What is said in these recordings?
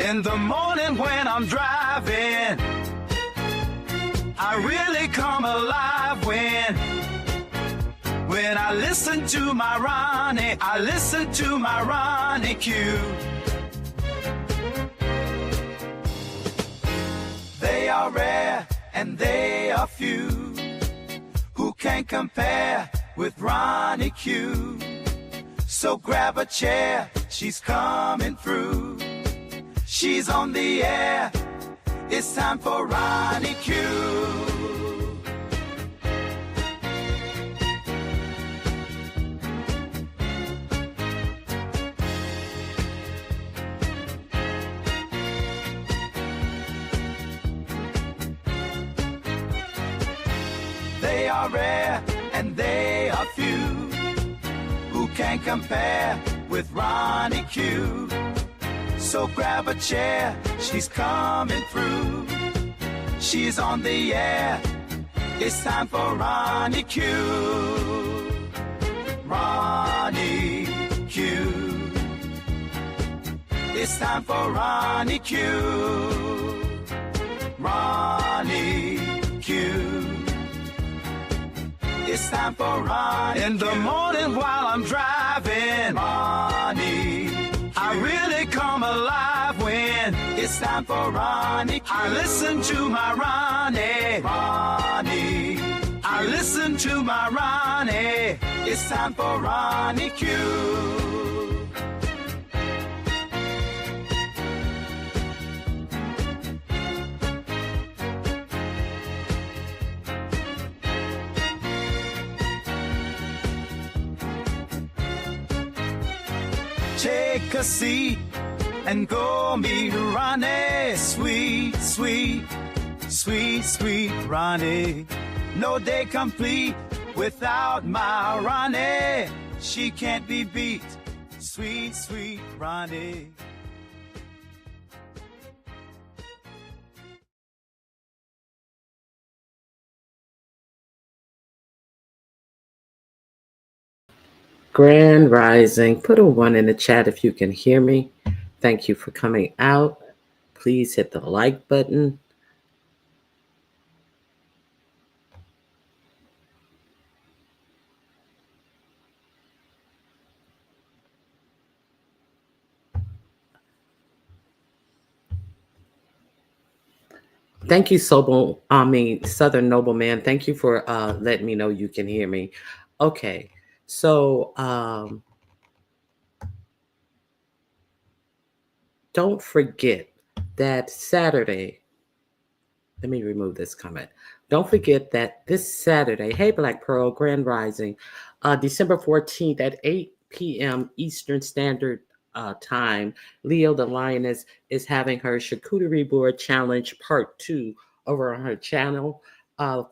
In the morning when I'm driving, I really come alive when I listen to my Ronnie, I listen to my Ronnie Q. They are rare and they are few who can compare with Ronnie Q. So grab a chair, she's coming through. She's on the air, it's time for Ronnie Q. They are rare and they are few who can compare with Ronnie Q. So grab a chair, she's coming through. She's on the air, it's time for Ronnie Q. Ronnie Q. It's time for Ronnie Q. Ronnie Q. It's time for Ronnie in the morning while I'm driving. Ronnie, I really come alive when it's time for Ronnie Q. I listen to my Ronnie. Ronnie, I listen to my Ronnie. It's time for Ronnie Q. Take a seat and go meet Ronnie. Sweet, sweet, sweet, sweet Ronnie. No day complete without my Ronnie. She can't be beat. Sweet, sweet Ronnie. Grand Rising. Put a 1 in the chat if you can hear me. Thank you for coming out. Please hit the like button. Thank you, Southern Nobleman. Thank you for letting me know you can hear me. Okay, so don't forget that Saturday, let me remove this comment. Don't forget that this Saturday, hey Black Pearl, Grand Rising, December 14th at 8 p.m. Eastern Standard Time, Leo the Lioness is having her Charcuterie Board Challenge Part 2 over on her channel.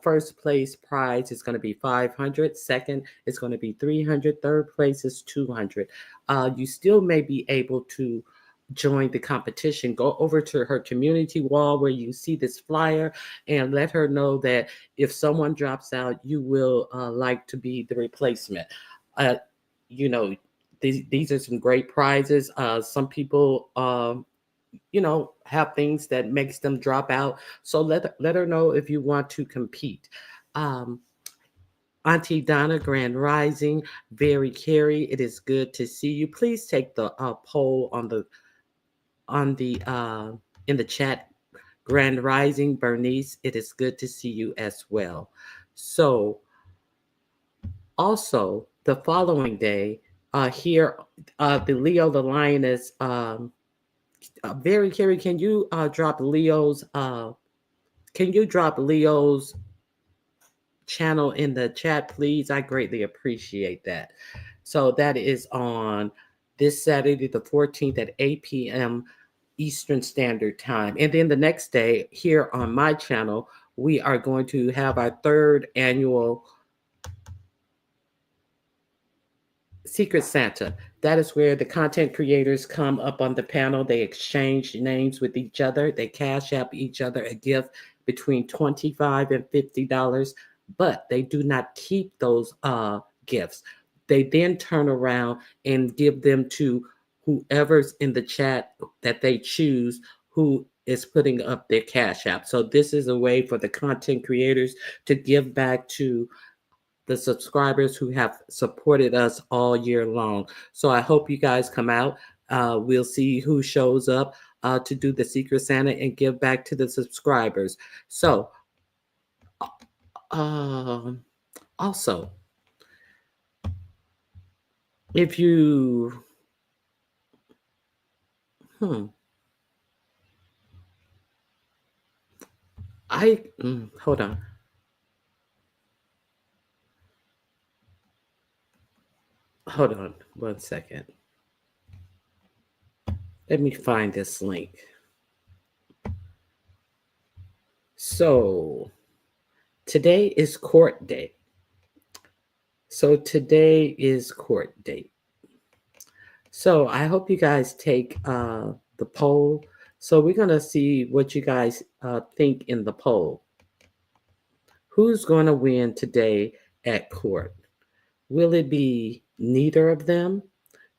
First place prize is going to be $500. Second is going to be $300. Third place is $200. You still may be able to join the competition. Go over to her community wall where you see this flyer and let her know that if someone drops out, you will like to be the replacement. These are some great prizes. Some people have things that makes them drop out. So let her know if you want to compete. Auntie Donna, Grand Rising, Very Carey, it is good to see you. Please take the poll in the chat. Grand Rising, Bernice, it is good to see you as well. So also the following day, here, the Leo the Lioness, Very Carey, can you drop Leo's channel in the chat, please? I greatly appreciate that. So that is on this Saturday, the 14th at 8 p.m. Eastern Standard Time. And then the next day here on my channel, we are going to have our third annual Secret Santa. That is where the content creators come up on the panel. They exchange names with each other. They cash app each other a gift between $25 and $50, but they do not keep those gifts. They then turn around and give them to whoever's in the chat that they choose who is putting up their Cash App. So this is a way for the content creators to give back to the subscribers who have supported us all year long. So I hope you guys come out. We'll see who shows up to do the Secret Santa and give back to the subscribers. So, also, if you, hold on. Hold on 1 second. Let me find this link. So today is court day. So I hope you guys take the poll. So we're going to see what you guys think in the poll. Who's going to win today at court? Will it be neither of them?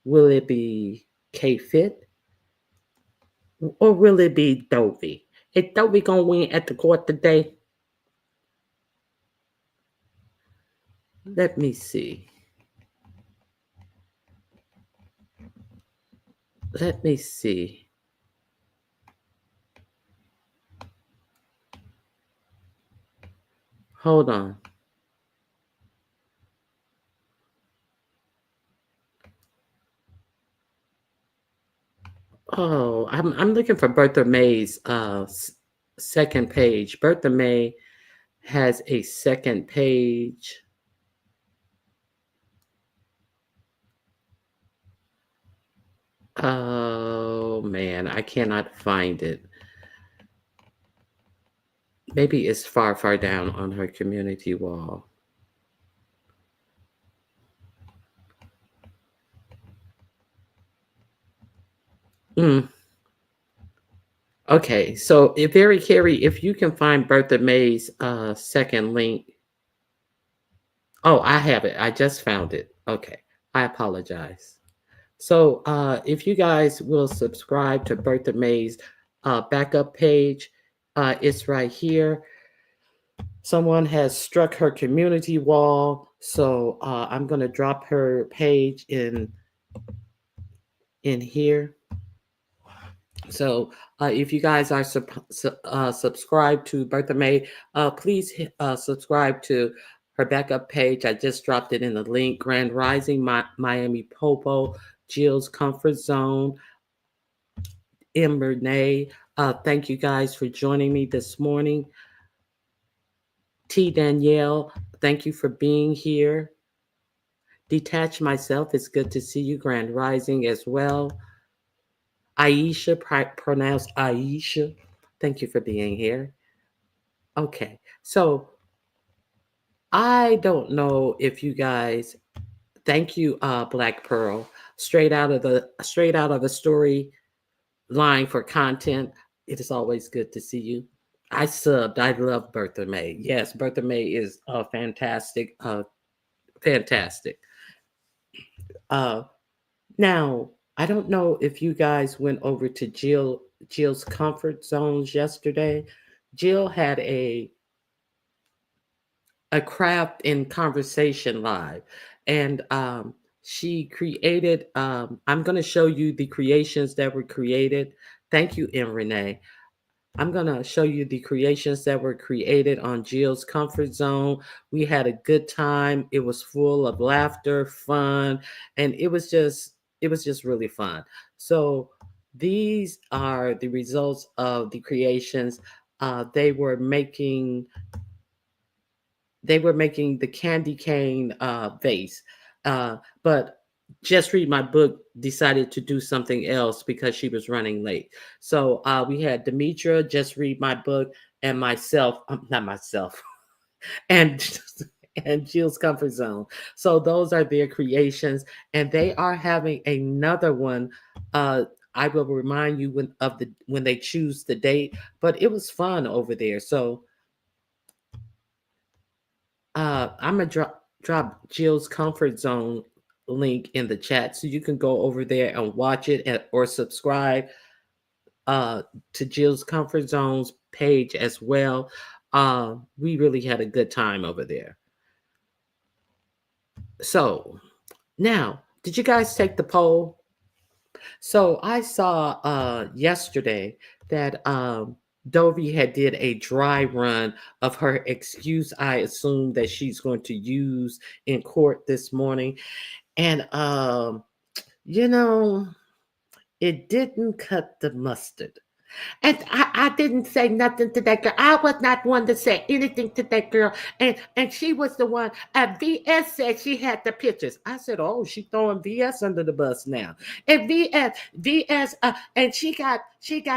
Will it be K-Fit? Or will it be Dovey? Is Dovey going to win at the court today? Let me see. Hold on. Oh, I'm looking for Bertha May's second page. Bertha May has a second page. Oh man, I cannot find it. Maybe it's far down on her community wall. Okay, so if Carrie, if you can find Bertha May's second link. Oh, I have it. I just found it. Okay, I apologize. So if you guys will subscribe to Bertha May's backup page, it's right here. Someone has struck her community wall, so I'm going to drop her page in here. So if you guys are subscribed to Bertha May, please subscribe to her backup page. I just dropped it in the link. Grand Rising, Miami Popo, Jill's Comfort Zone, M. Renee. Thank you guys for joining me this morning. T. Danielle, thank you for being here. Detach Myself, it's good to see you. Grand Rising as well. Aisha, pronounced Aisha, thank you for being here. Okay, so I don't know if you guys, thank you, Black Pearl, straight out of the story line for content. It is always good to see you. I subbed. I love Bertha May. Yes, Bertha May is fantastic. Fantastic. Now, I don't know if you guys went over to Jill's Comfort Zones yesterday. Jill had a craft in conversation live, and she created. I'm going to show you the creations that were created. Thank you, M. Renee. I'm going to show you the creations that were created on Jill's Comfort Zone. We had a good time. It was full of laughter, fun, and it was just really fun. So these are the results of the creations. They were making the candy cane vase, but Just Read My Book decided to do something else because she was running late. So we had Demetra, Just Read My Book, and myself, not myself, and Jill's Comfort Zone. So those are their creations, and they are having another one. I will remind you when they choose the date, but it was fun over there. So I'm gonna drop Jill's Comfort Zone link in the chat so you can go over there and watch it or subscribe to Jill's Comfort Zones page as well. We really had a good time over there. So now, did you guys take the poll? So I saw yesterday that Dovey had did a dry run of her excuse I assume that she's going to use in court this morning. And it didn't cut the mustard. And I didn't say nothing to that girl. I was not one to say anything to that girl. And she was the one. VS said she had the pictures. I said, oh, she throwing VS under the bus now. And VS, and she got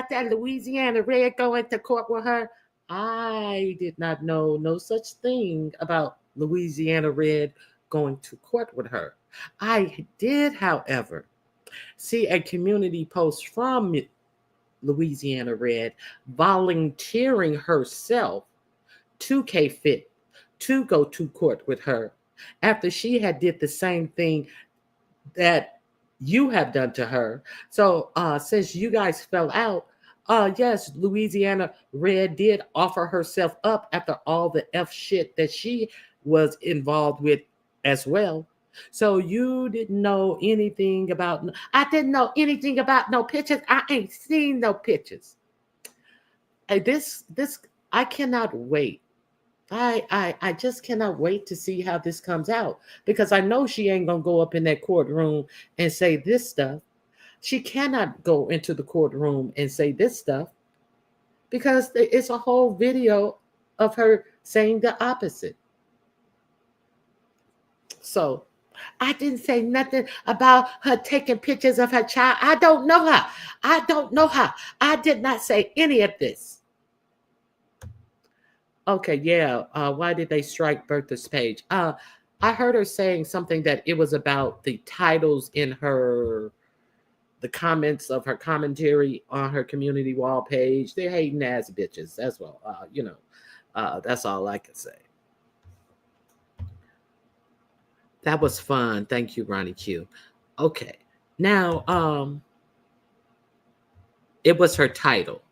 that Louisiana Red going to court with her. I did not know no such thing about Louisiana Red going to court with her. I did, however, see a community post from Louisiana Red volunteering herself to K-Fit to go to court with her after she had did the same thing that you have done to her. So since you guys fell out, yes, Louisiana Red did offer herself up after all the F shit that she was involved with as well. So you didn't know anything about, I didn't know anything about no pictures. I ain't seen no pictures. This, I cannot wait. I just cannot wait to see how this comes out, because I know she ain't gonna go up in that courtroom and say this stuff. She cannot go into the courtroom and say this stuff because it's a whole video of her saying the opposite. So I didn't say nothing about her taking pictures of her child. I don't know her. I did not say any of this. Okay, yeah. Why did they strike Bertha's page? I heard her saying something that it was about the titles in the comments of her commentary on her community wall page. They're hating ass bitches. That's well, that's all I can say. That was fun. Thank you, Ronnie Q. Okay. Now, it was her title.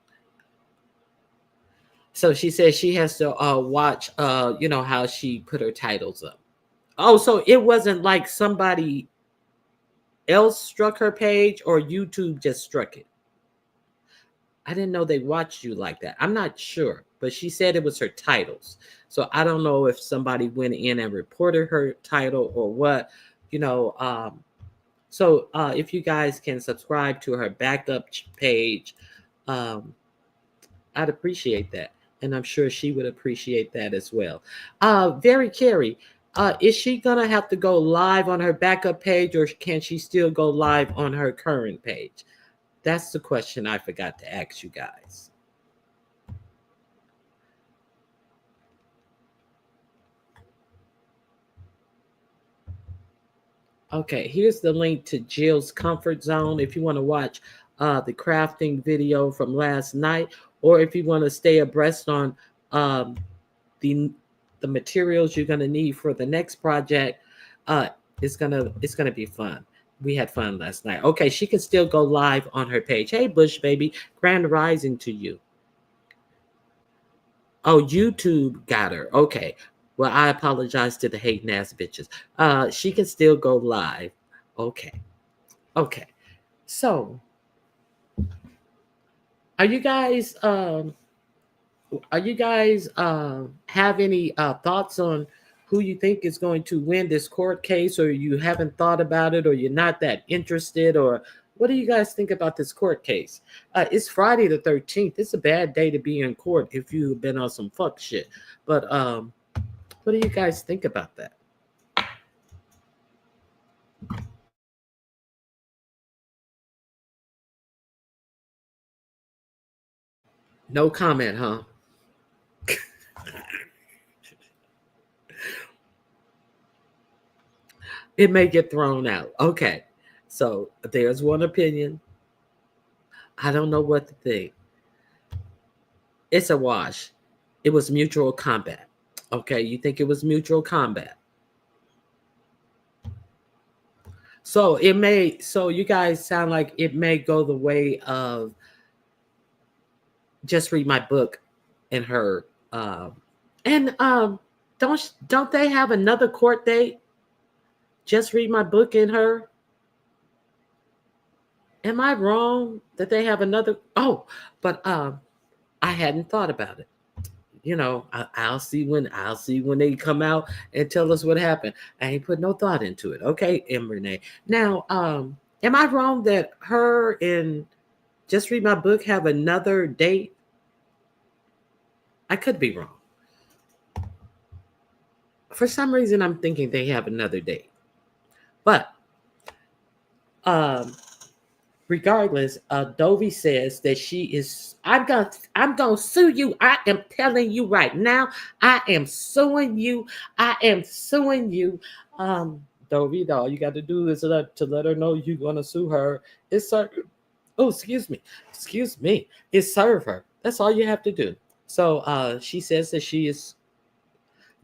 So she says she has to watch, how she put her titles up. Oh, so it wasn't like somebody else struck her page or YouTube just struck it. I didn't know they watched you like that. I'm not sure, but she said it was her titles. So I don't know if somebody went in and reported her title or what, So if you guys can subscribe to her backup page, I'd appreciate that. And I'm sure she would appreciate that as well. Very Carrie, is she going to have to go live on her backup page, or can she still go live on her current page? That's the question I forgot to ask you guys. Okay, here's the link to Jill's Comfort Zone if you want to watch the crafting video from last night, or if you want to stay abreast on the materials you're going to need for the next project. It's gonna be fun. We had fun last night. Okay, she can still go live on her page. Hey, Bush baby, grand rising to you. Oh, YouTube got her. Okay. Well, I apologize to the hating ass bitches. She can still go live. Okay. So, are you guys have any thoughts on who you think is going to win this court case, or you haven't thought about it, or you're not that interested, or what do you guys think about this court case? It's Friday the 13th. It's a bad day to be in court if you've been on some fuck shit. But what do you guys think about that? No comment, huh? It may get thrown out. Okay. So there's one opinion. I don't know what to think. It's a wash. It was mutual combat. Okay, you think it was mutual combat? So you guys sound like it may go the way of just read my book and her. And don't they have another court date? Just read my book and her. Am I wrong that they have another? Oh, but I hadn't thought about it. I'll see when they come out and tell us what happened. I ain't put no thought into it. Okay, M. Renee. Now, am I wrong that her and Just Read My Book have another date? I could be wrong. For some reason, I'm thinking they have another date. But regardless, Dovey says that she is. I'm gonna sue you. I am telling you right now. I am suing you. I am suing you. Dovey, all you got to do is to let her know you're gonna sue her. Excuse me. It's serve her. That's all you have to do. So she says that she is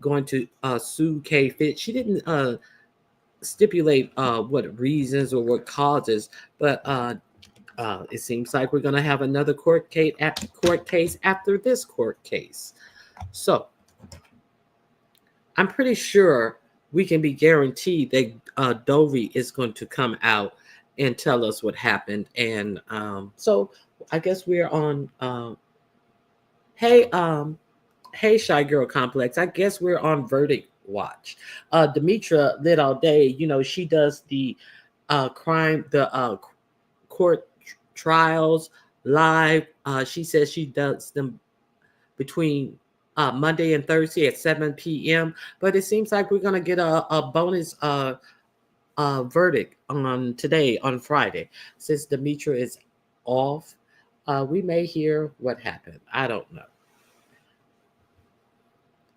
going to sue K Fit. She didn't stipulate what reasons or what causes, but it seems like we're going to have another court case after this court case. So I'm pretty sure we can be guaranteed that Dovey is going to come out and tell us what happened. And so I guess we're on. Hey, Shy Girl Complex. I guess we're on verdict watch. Demetra lit all day. She does the court trials live. She says she does them between Monday and Thursday at 7 p.m. But it seems like we're gonna get a bonus verdict on Friday. Since Demetra is off, we may hear what happened. I don't know.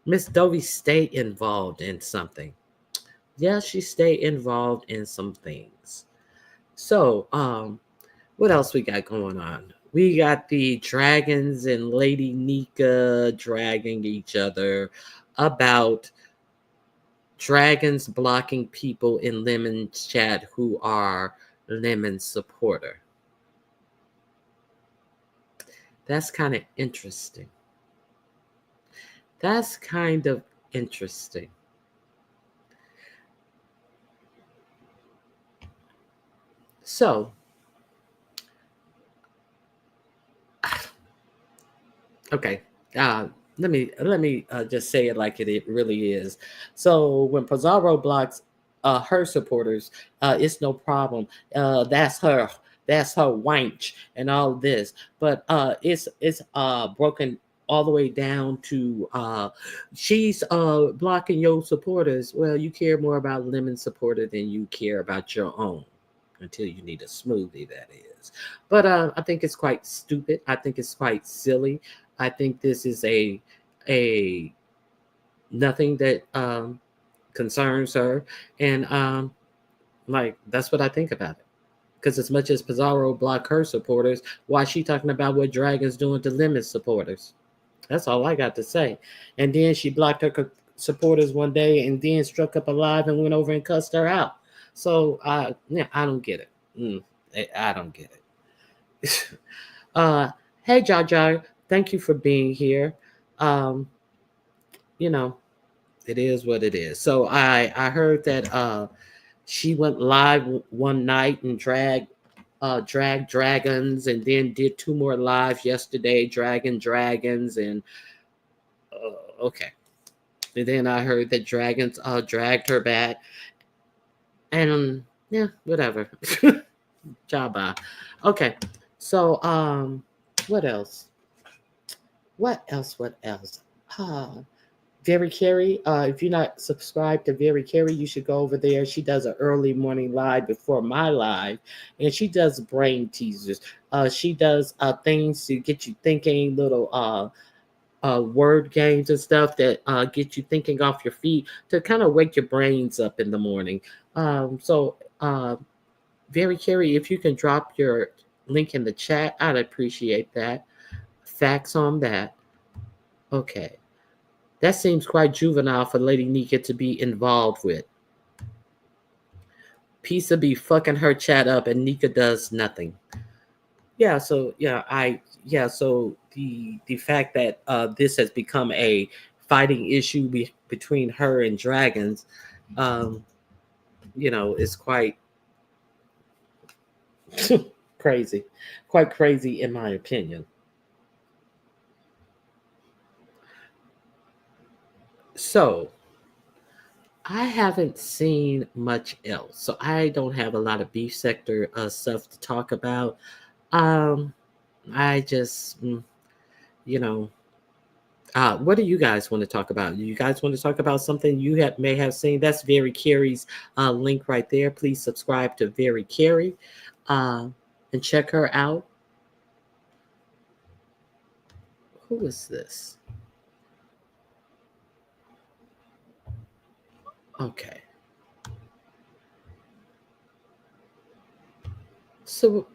Miss Dovey stay involved in something. Yeah, she stay involved in some things. So, what else we got going on? We got the Dragons and Lady Nika dragging each other about Dragons blocking people in Lemon's chat who are Lemon's supporter. That's kind of interesting. So, okay. Let me just say it like it really is. So when Pizarro blocks her supporters, it's no problem. That's her wench and all this. But it's broken all the way down to she's blocking your supporters. Well, you care more about Lemon's supporter than you care about your own, until you need a smoothie, that is. But I think it's quite stupid. I think it's quite silly. I think this is a nothing that concerns her, and that's what I think about it. Because as much as Pizarro blocked her supporters, why is she talking about what Dragon's doing to Lemon's supporters? That's all I got to say. And then she blocked her supporters one day, and then struck up a live and went over and cussed her out. So I don't get it. I don't get it. Hey, Jar, thank you for being here. It is what it is. So I heard that she went live one night and dragged dragons, and then did 2 more lives yesterday, dragons, and okay. And then I heard that dragons dragged her back, and whatever. Jabba. Okay. So what else? Very Carey. If you're not subscribed to Very Carey, you should go over there. She does an early morning live before my live, and she does brain teasers. She does things to get you thinking, little word games and stuff that get you thinking off your feet to kind of wake your brains up in the morning. So Very Carey, if you can drop your link in the chat, I'd appreciate that. Facts on that. Okay. That seems quite juvenile for Lady Nika to be involved with. Pizza be fucking her chat up and Nika does nothing. Yeah, so so the fact that this has become a fighting issue between her and dragons, um, is quite crazy. Quite crazy in my opinion. So I haven't seen much else. So I don't have a lot of beef sector stuff to talk about. Um, I just, you know, what do you guys want to talk about? You guys want to talk about something you may have seen? That's Very Carey's link right there. Please subscribe to Very Carey and check her out. Who is this? Okay. So,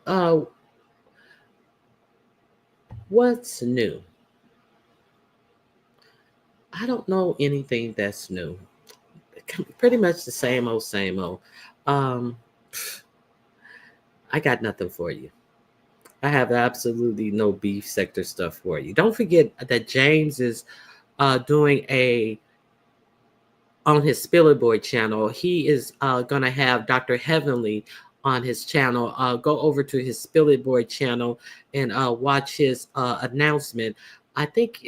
what's new? I don't know anything that's new. Pretty much the same old, same old. Um, I got nothing for you. I have absolutely no beef sector stuff for you. Don't forget that James is doing on his Spiller Boy channel. He is gonna have Dr. Heavenly on his channel. Go over to his Spiller Boy channel and watch his announcement. I think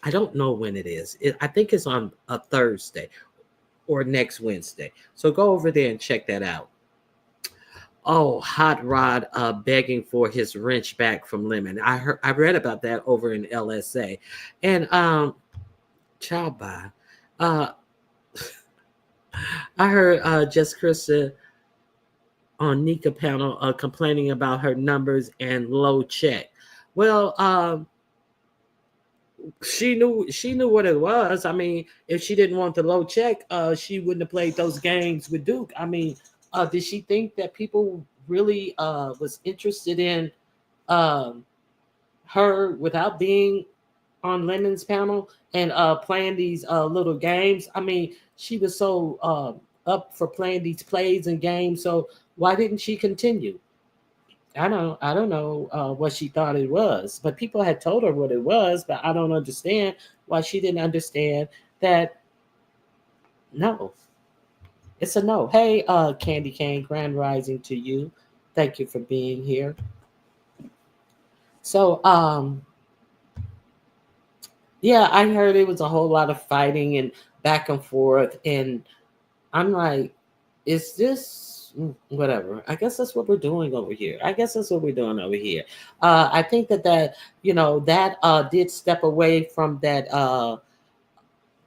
I don't know when it is. I think it's on a Thursday or next Wednesday. So go over there and check that out. Oh, Hot Rod begging for his wrench back from Lemon. I read about that over in LSA. And ciao bye. Uh I heard Jess Krista on Nika panel complaining about her numbers and low check. Well, she knew what it was. I mean, if she didn't want the low check, she wouldn't have played those games with Duke. I mean, did she think that people really was interested in her without being on Lennon's panel and playing these little games? I mean, she was so up for playing these plays and games. So why didn't she continue? I don't know what she thought it was, but people had told her what it was. But I don't understand why she didn't understand that. No, it's a no. Hey, Candy Cane, Grand Rising to you. Thank you for being here. So, yeah, I heard it was a whole lot of fighting and back and forth, and I'm like, is this whatever? I guess that's what we're doing over here. I guess that's what we're doing over here. I think that did step away from that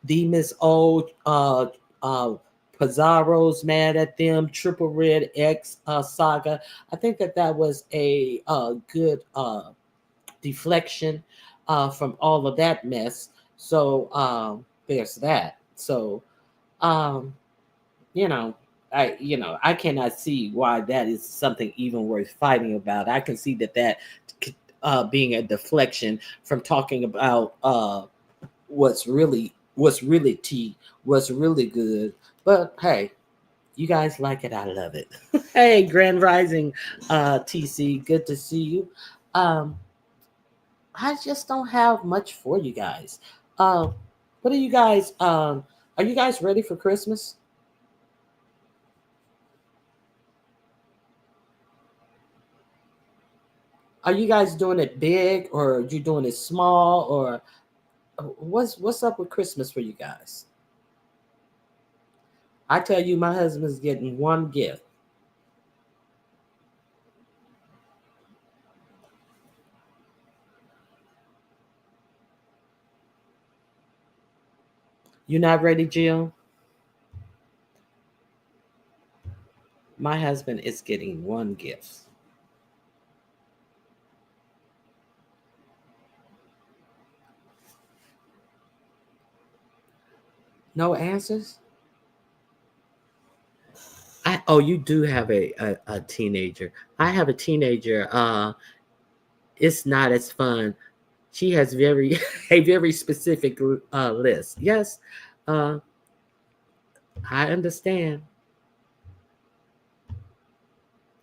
Demon's old Pizarro's mad at them, Triple Red X saga. I think that was a good deflection from all of that mess. So there's that. So you know, I cannot see why that is something even worth fighting about. I can see that being a deflection from talking about what's really tea, what's really good. But hey, you guys like it, I love it. Hey, Grand Rising TC, good to see you. I just don't have much for you guys. What are you guys are you guys ready for Christmas? Are you guys doing it big, or are you doing it small, or what's up with Christmas for you guys? I tell you, my husband's getting one gift. You not ready, Jill? My husband is getting one gift. No answers? You do have a teenager. I have a teenager. It's not as fun. She has a very specific list. Yes, uh, I understand.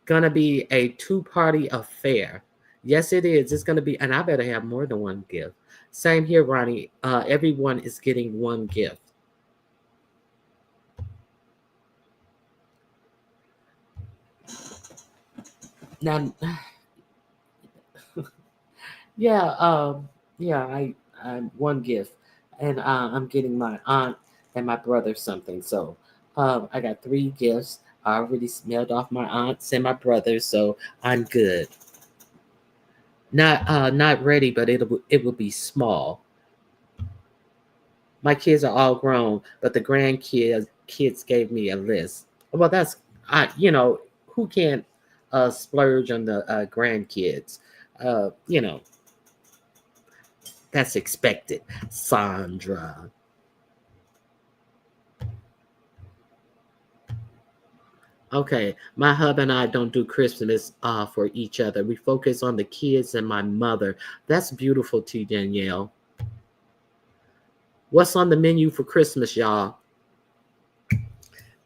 gonna be a two-party affair. Yes, it is. It's gonna be, and I better have more than one gift. Same here, Ronnie. Everyone is getting one gift. Now, yeah, yeah, I one gift, and I'm getting my aunt and my brother something. So, I got three gifts. I already mailed off my aunts and my brother, so I'm good. Not ready, but it will be small. My kids are all grown, but the grandkids kids gave me a list. Well, that's who can't splurge on the grandkids? You know that's expected. Sandra. Okay, my hub and I don't do Christmas for each other. We focus on the kids and my mother. That's beautiful, T. Danielle. What's on the menu for Christmas, y'all?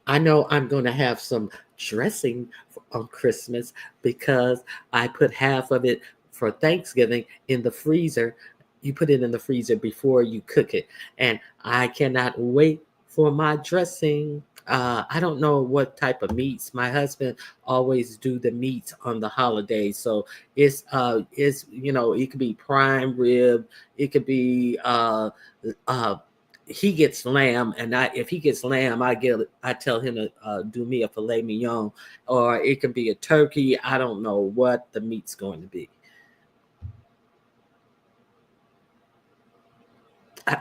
I know I'm going to have some dressing on Christmas because I put half of it for Thanksgiving in the freezer. You put it in the freezer before you cook it. And I cannot wait for my dressing. I don't know what type of meats. My husband always do the meats on the holidays. So it's it could be prime rib, it could be uh he gets lamb, and if he gets lamb, I tell him to do me a filet mignon, or it could be a turkey. I don't know what the meat's going to be.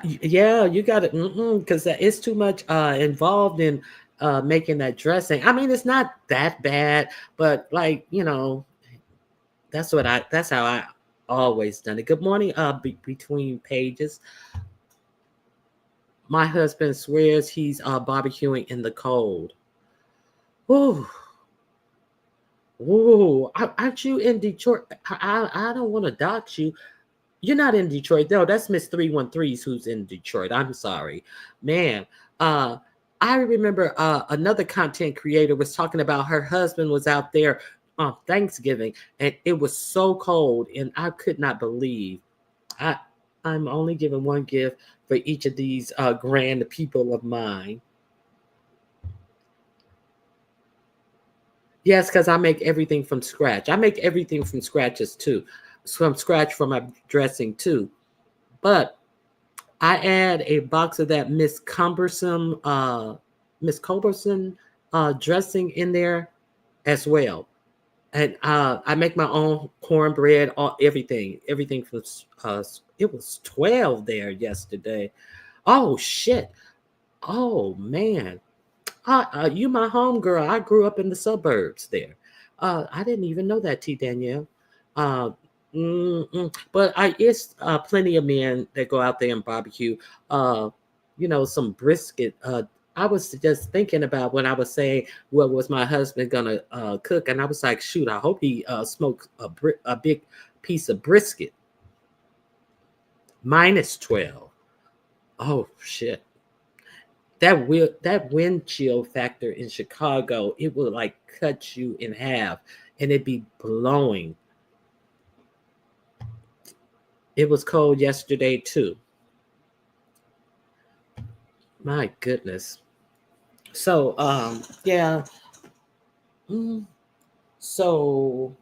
Yeah, you got it, because it's too much involved in making that dressing. I mean, it's not that bad, but like that's how I always done it. Good morning, between pages. My husband swears he's barbecuing in the cold. Ooh, ooh, aren't you in Detroit? I don't want to dox you. You're not in Detroit. No, that's Miss 313's who's in Detroit. I'm sorry. Man, uh, I remember another content creator was talking about her husband was out there on Thanksgiving and it was so cold and I could not believe. I I'm only giving one gift for each of these grand people of mine. Yes, because I make everything from scratch. I make everything from scratches too, from scratch for my dressing too. But I add a box of that Miss Cumbersome dressing in there as well, and I make my own cornbread, all everything from. It was 12 there yesterday. Oh shit! Oh man! You my home girl. I grew up in the suburbs there. I didn't even know that, T. Danielle. Uh, but it's plenty of men that go out there and barbecue. Uh, some brisket. I was just thinking about when I was saying what was my husband gonna cook, and I was like, shoot, I hope he smoked a big piece of brisket. Minus 12. Oh shit. That wind chill factor in Chicago, it will like cut you in half and it'd be blowing. It was cold yesterday too. My goodness. So yeah. mm, so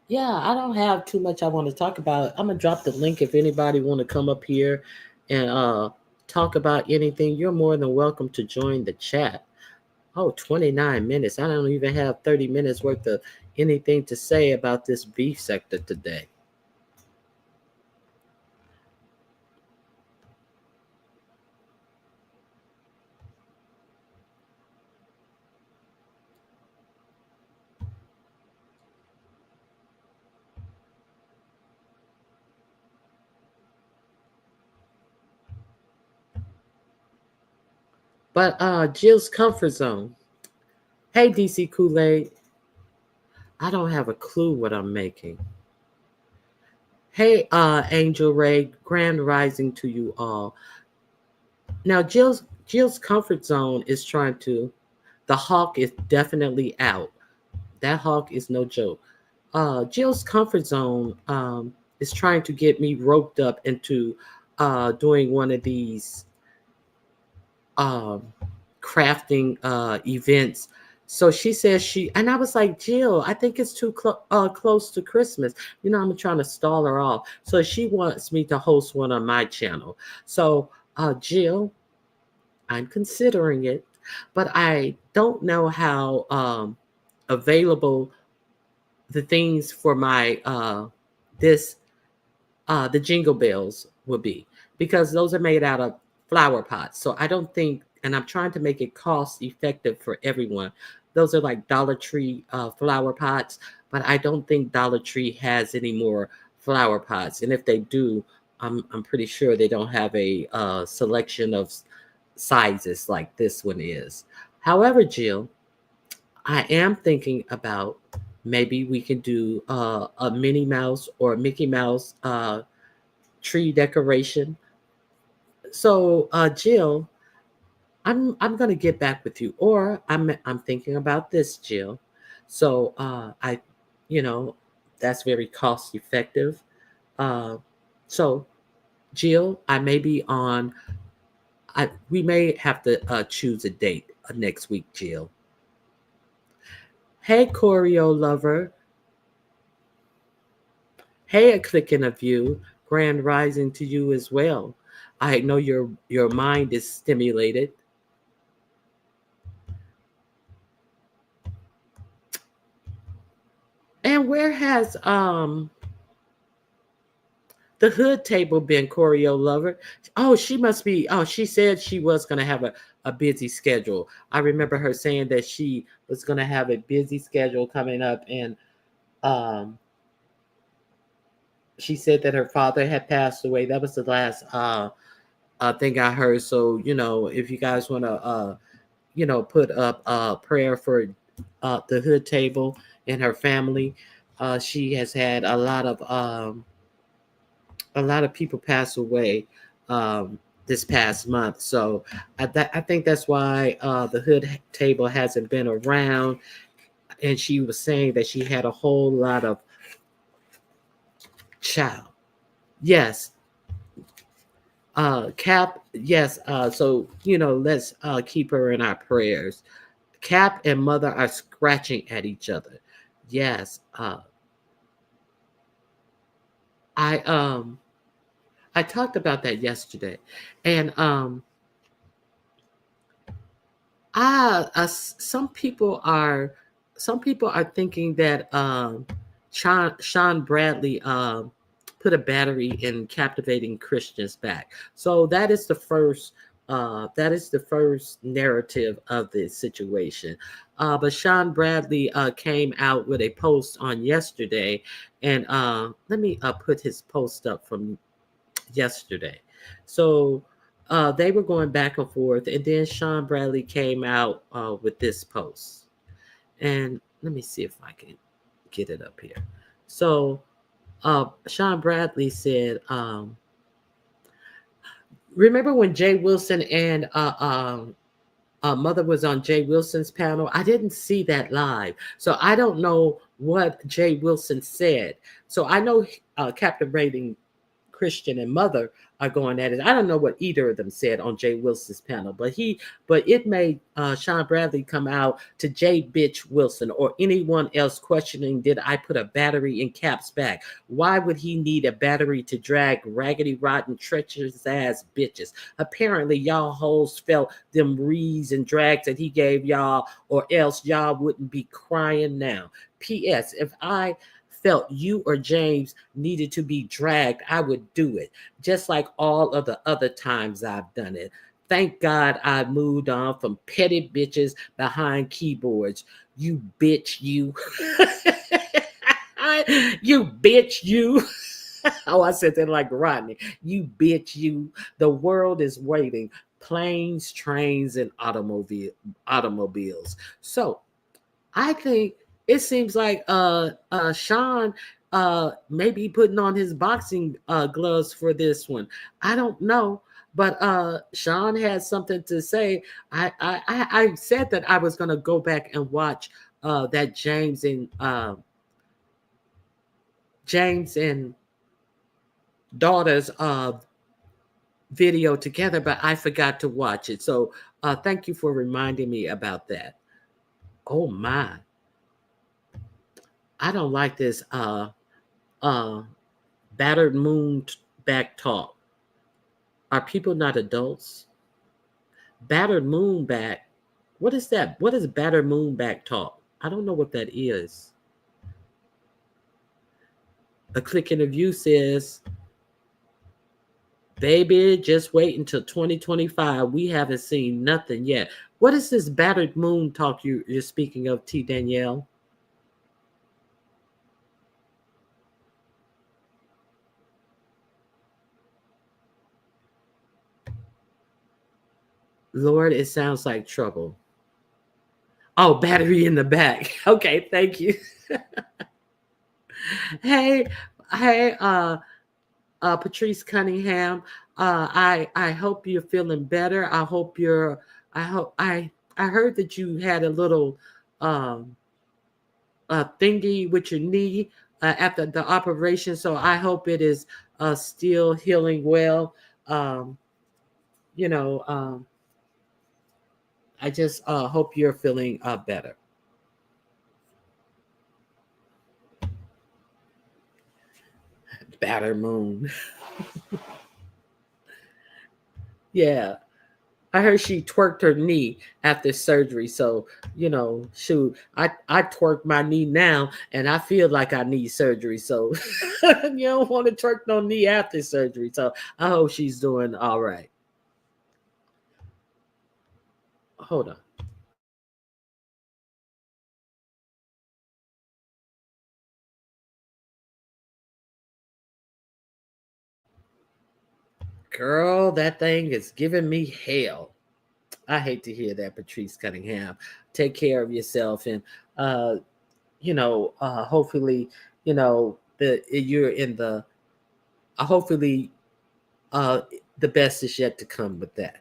yeah, I don't have too much I want to talk about. I'm gonna drop the link if anybody want to come up here and talk about anything. You're more than welcome to join the chat. Oh, 29 minutes. I don't even have 30 minutes worth of anything to say about this beef sector today. But Jill's comfort zone. Hey, DC Kool-Aid. I don't have a clue what I'm making. Hey, Angel Ray, grand rising to you all. Now, Jill's comfort zone is trying to. The hawk is definitely out. That hawk is no joke. Jill's comfort zone is trying to get me roped up into doing one of these um, crafting events. So she says and I was like, Jill, I think it's too close to Christmas. I'm trying to stall her off. So she wants me to host one on my channel. So, Jill, I'm considering it, but I don't know how available the things for my this the jingle bells will be, because those are made out of flower pots. So I don't think, and I'm trying to make it cost effective for everyone. Those are like Dollar Tree flower pots, but I don't think Dollar Tree has any more flower pots. And if they do, I'm pretty sure they don't have a selection of sizes like this one is. However, Jill, I am thinking about maybe we can do a Minnie Mouse or a Mickey Mouse tree decoration. So, Jill, I'm gonna get back with you, or I'm thinking about this, Jill. So, you know, that's very cost effective. Uh, so, Jill, I may be on. We may have to choose a date next week, Jill. Hey, choreo lover. Hey, a clicking of you. Grand rising to you as well. I know your mind is stimulated. And where has the hood table been, choreo lover? Oh, she must be. Oh, she said she was gonna have a busy schedule. I remember her saying that she was gonna have a busy schedule coming up, and um she said that her father had passed away. That was the last thing I heard. So, if you guys want to put up a prayer for the hood table and her family. She has had a lot of people pass away this past month. So I think that's why the hood table hasn't been around. And she was saying that she had a whole lot of child. Yes. Cap, yes. So, let's keep her in our prayers. Cap and Mother are scratching at each other. Yes. I I talked about that yesterday, and some people are thinking that Sean Bradley put a battery in captivating Christians back. So that is the first narrative of the situation. But Sean Bradley came out with a post on yesterday, and let me put his post up from yesterday. So they were going back and forth, and then Sean Bradley came out with this post. And let me see if I can get it up here. So Sean Bradley said, remember when Jay Wilson and Mother was on Jay Wilson's panel? I didn't see that live, so I don't know what Jay Wilson said. So I know Captivating Christian and Mother are going at it. I don't know what either of them said on Jay Wilson's panel, but it made Sean Bradley come out to Jay Bitch Wilson or anyone else questioning, did I put a battery in Cap's back? Why would he need a battery to drag raggedy, rotten, treacherous ass bitches? Apparently, y'all hoes felt them rees and drags that he gave y'all, or else y'all wouldn't be crying now. P.S. If I felt you or James needed to be dragged, I would do it, just like all of the other times I've done it. Thank God I moved on from petty bitches behind keyboards. You bitch, you. You bitch, you. Oh, I said that like Rodney. You bitch, you. The world is waiting. Planes, trains, and automobiles. So I think it seems like Sean may be putting on his boxing gloves for this one. I don't know, but Sean had something to say. I said that I was going to go back and watch that James and daughter's video together, but I forgot to watch it. So thank you for reminding me about that. Oh my. I don't like this battered moon back talk. Are people not adults? Battered moon back. What is that? What is battered moon back talk? I don't know what that is. A click in the view says, baby, just wait until 2025. We haven't seen nothing yet. What is this battered moon talk you're speaking of, T. Danielle? Lord, it sounds like trouble. Oh, battery in the back. Okay, thank you. hey, Patrice Cunningham. I hope you're feeling better. I heard that you had a little thingy with your knee after the operation. So I hope it is still healing well. I just hope you're feeling better. Batter moon. Yeah. I heard she twerked her knee after surgery. So, shoot, I twerk my knee now and I feel like I need surgery. So you don't want to twerk no knee after surgery. So I hope she's doing all right. Hold on. Girl, that thing is giving me hell. I hate to hear that, Patrice Cunningham. Take care of yourself, and hopefully, you're in the. Hopefully, the best is yet to come with that.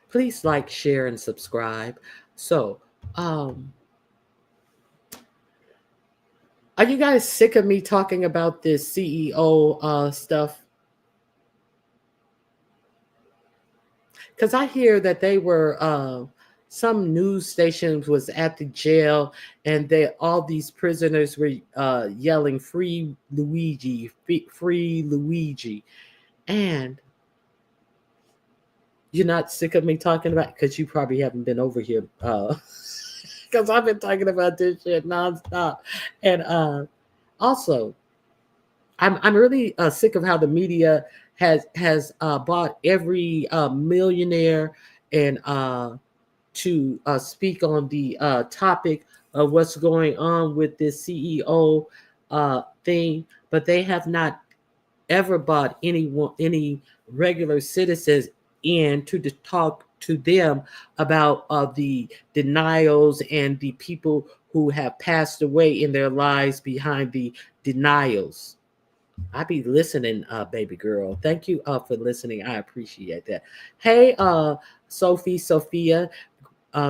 Please like, share, and subscribe. So, are you guys sick of me talking about this CEO stuff? Because I hear that they were some news stations was at the jail, and all these prisoners were yelling "Free Luigi, free Luigi," and you're not sick of me talking about, because you probably haven't been over here because I've been talking about this shit nonstop. And also, I'm really sick of how the media has bought every millionaire and to speak on the topic of what's going on with this CEO thing, but they have not ever bought any regular citizens in to talk to them about the denials and the people who have passed away in their lives behind the denials. I be listening, baby girl. Thank you for listening. I appreciate that. Hey, Sophia,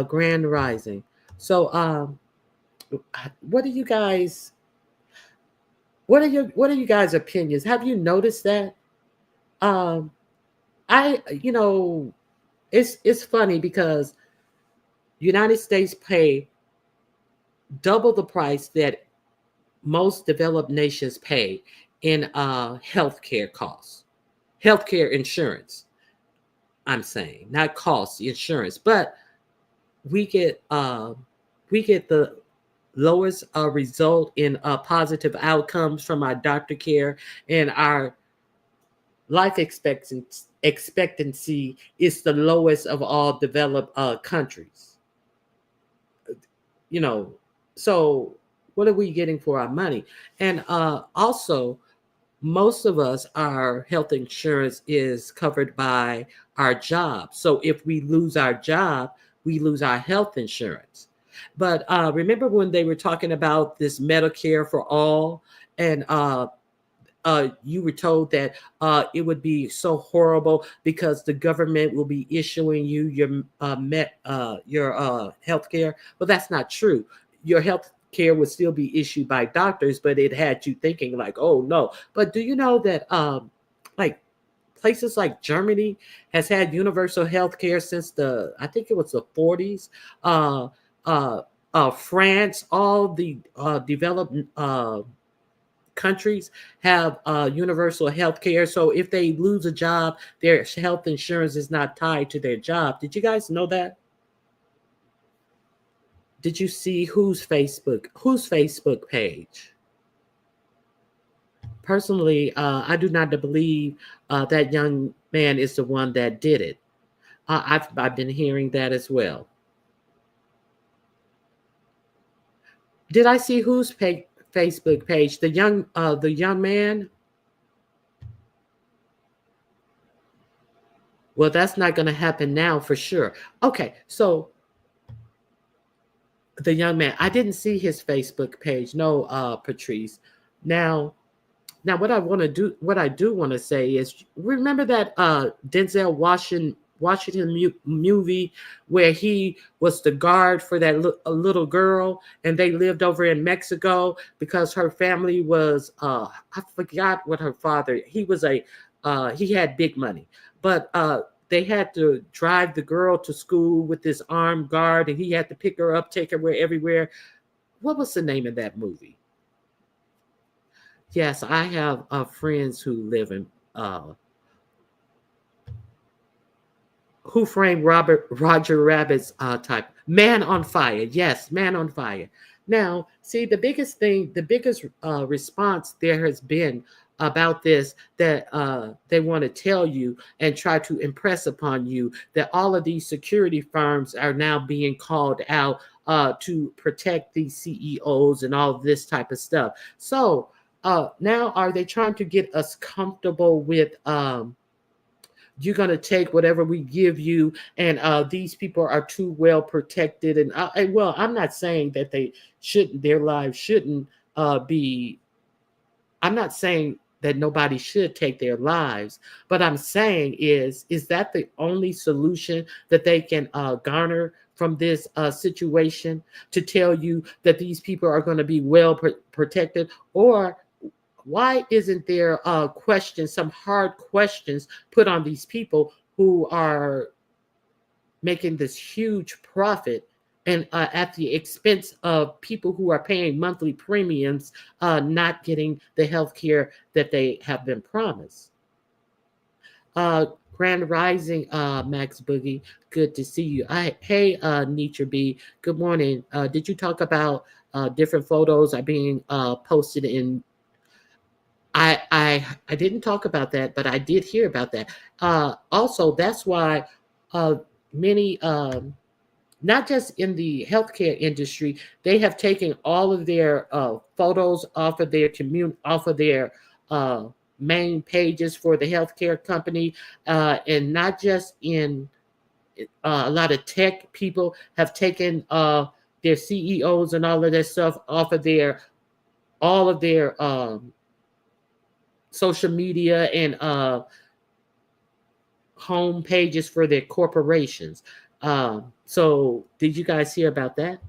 Grand Rising. So, what are you guys? What are you guys' opinions? Have you noticed that? It's funny because United States pay double the price that most developed nations pay in healthcare costs, healthcare insurance. I'm saying, not costs, insurance, but we get the lowest result in positive outcomes from our doctor care, and our life expectancy is the lowest of all developed countries. So what are we getting for our money? And also, most of us, our health insurance is covered by our job. So if we lose our job, we lose our health insurance. But remember when they were talking about this Medicare for all, and you were told that it would be so horrible because the government will be issuing you your health care. Well, that's not true. Your health care would still be issued by doctors, but it had you thinking like, oh no. But do you know that like places like Germany has had universal health care since I think it was the 40s. Uh, uh, France, all the developed countries have universal health care. So if they lose a job, their health insurance is not tied to their job. Did you guys know that? Did you see whose Facebook page? Personally, I do not believe that young man is the one that did it. I've been hearing that as well. Did I see whose Facebook page? The young man. Well, that's not going to happen now for sure. Okay, so the young man, I didn't see his Facebook page. No, Patrice. Now, what I do want to say is, remember that Denzel Washington movie where he was the guard for that a little girl, and they lived over in Mexico because her family was I forgot what her father. He was he had big money, but they had to drive the girl to school with this armed guard, and he had to pick her up, take her everywhere. What was the name of that movie? Yes, I have friends who live in Who Framed Roger Rabbit's type. Man on Fire. Yes, Man on Fire. Now, see, the biggest response there has been about this that they want to tell you and try to impress upon you that all of these security firms are now being called out to protect these CEOs and all this type of stuff. So now are they trying to get us comfortable with you're going to take whatever we give you, and these people are too well protected? And well, I'm not saying that their lives shouldn't be. I'm not saying that nobody should take their lives, but I'm saying is that the only solution that they can garner from this situation, to tell you that these people are going to be well protected? Or why isn't there some hard questions put on these people who are making this huge profit and at the expense of people who are paying monthly premiums, not getting the health care that they have been promised? Grand Rising, Max Boogie, good to see you. Hey, Nietzsche B, good morning. Did you talk about different photos are being posted in? I didn't talk about that, but I did hear about that. Also, that's why many, not just in the healthcare industry, they have taken all of their photos off of their main pages for the healthcare company, and not just in a lot of tech people have taken their CEOs and all of that stuff off of all of their social media and home pages for their corporations. So did you guys hear about that?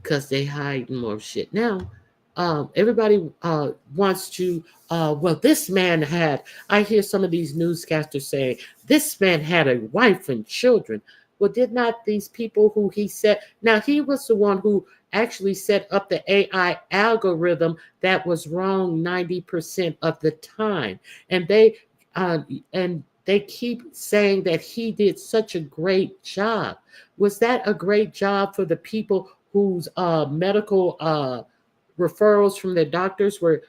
Because they hide more shit. Now, everybody wants to, well, this man I hear some of these newscasters say, this man had a wife and children. Well, did not these people who he said, now he was the one who actually set up the AI algorithm that was wrong 90% of the time. And they keep saying that he did such a great job. Was that a great job for the people whose medical referrals from their doctors were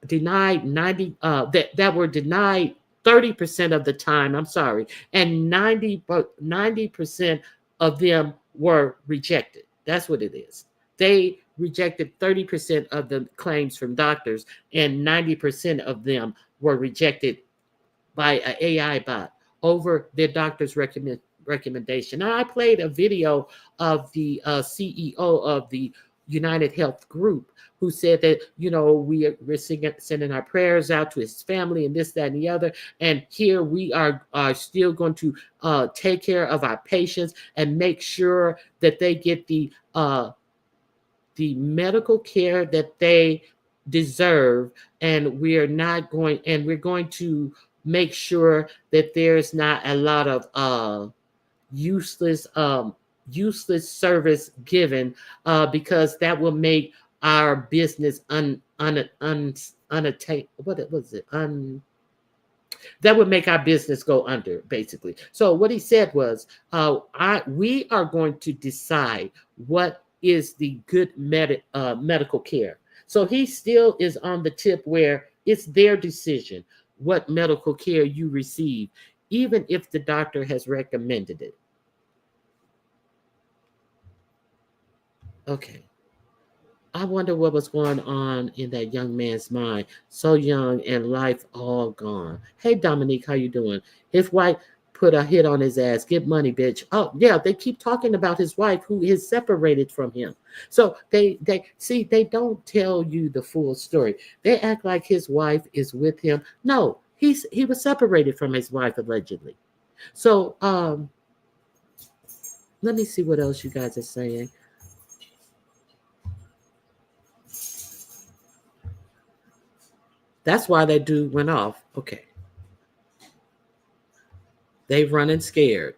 denied that were denied 30% of the time? I'm sorry, and 90% of them were rejected. That's what it is. They rejected 30% of the claims from doctors, and 90% of them were rejected by an AI bot over their doctor's recommendation. Now, I played a video of the CEO of the United Health Group, who said that, we're sending our prayers out to his family and this, that, and the other. And here we are still going to take care of our patients and make sure that they get the medical care that they deserve. And we're going to make sure that there's not a lot of useless service given, because that will make our business that would make our business go under, basically. So what he said was, we are going to decide what is the good medical care. So he still is on the tip where it's their decision what medical care you receive, even if the doctor has recommended it. Okay. I wonder what was going on in that young man's mind. So young and life all gone. Hey, Dominique, how you doing? His wife put a hit on his ass. Get money, bitch. Oh, yeah, they keep talking about his wife who is separated from him. So they don't tell you the full story. They act like his wife is with him. No, he was separated from his wife, allegedly. So let me see what else you guys are saying. That's why that dude went off. Okay. They running scared.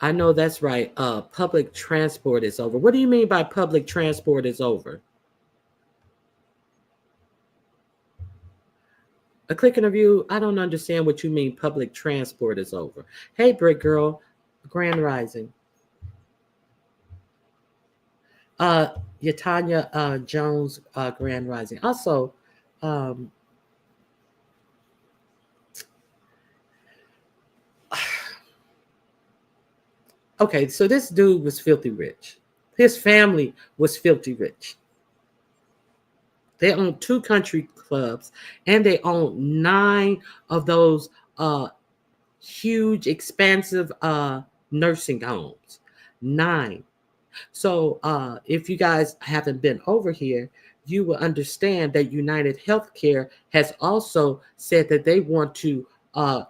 I know that's right. Public transport is over. What do you mean by public transport is over? A click and a view. I don't understand what you mean public transport is over. Hey, Brick Girl. Grand Rising. Yatanya Jones, Grand Rising. Also, okay, so this dude was filthy rich. His family was filthy rich. They own 2 country clubs, and they own 9 of those huge, expansive nursing homes. 9. So if you guys haven't been over here, you will understand that United Healthcare has also said that they want to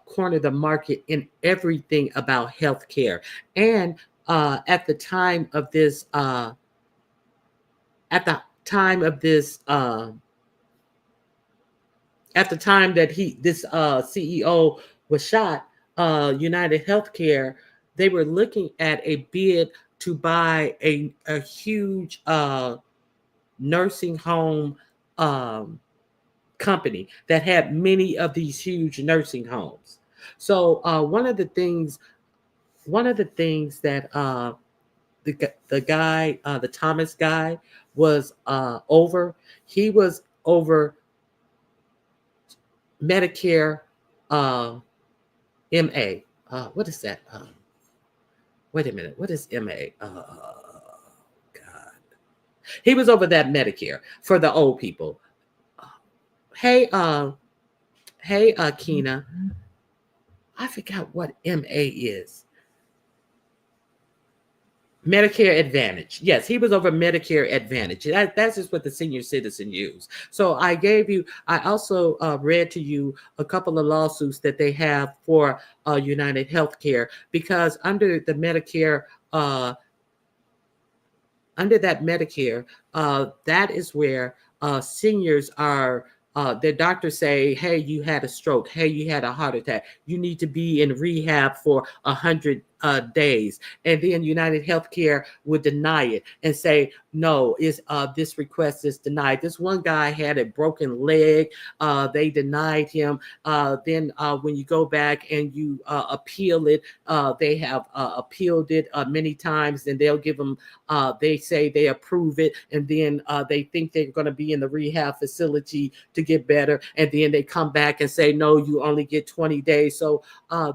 corner the market in everything about healthcare. And at the time of this, at the time that this CEO was shot, United Healthcare, they were looking at a bid to buy a huge nursing home company that had many of these huge nursing homes. So one of the things that the guy, the Thomas guy, was over. He was over Medicare MA. What is that? Wait a minute. What is MA? God. He was over that Medicare for the old people. Hey, Keena. I forgot what MA is. Medicare Advantage. Yes, he was over Medicare Advantage. That's just what the senior citizen use. So I also read to you a couple of lawsuits that they have for United Healthcare, because under the Medicare, that is where seniors are. Their doctors say, hey, you had a stroke. Hey, you had a heart attack. You need to be in rehab for 100 days. And then United Healthcare would deny it and say, no, this request is denied. This one guy had a broken leg. They denied him. Then when you go back and you appeal it, they have appealed it many times, and they'll give them, they say they approve it, and then they think they're going to be in the rehab facility to get better, and then they come back and say, no, you only get 20 days. So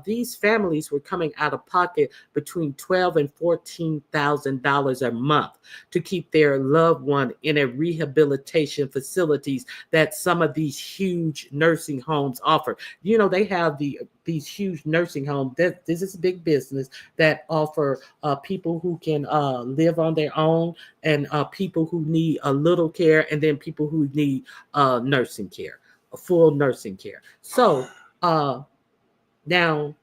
these families were coming out of pocket between $12,000 and $14,000 a month to keep keep their loved one in a rehabilitation facilities that some of these huge nursing homes offer. You know, they have these huge nursing homes. This is a big business that offer people who can live on their own, and people who need a little care, and then people who need nursing care, full nursing care. So now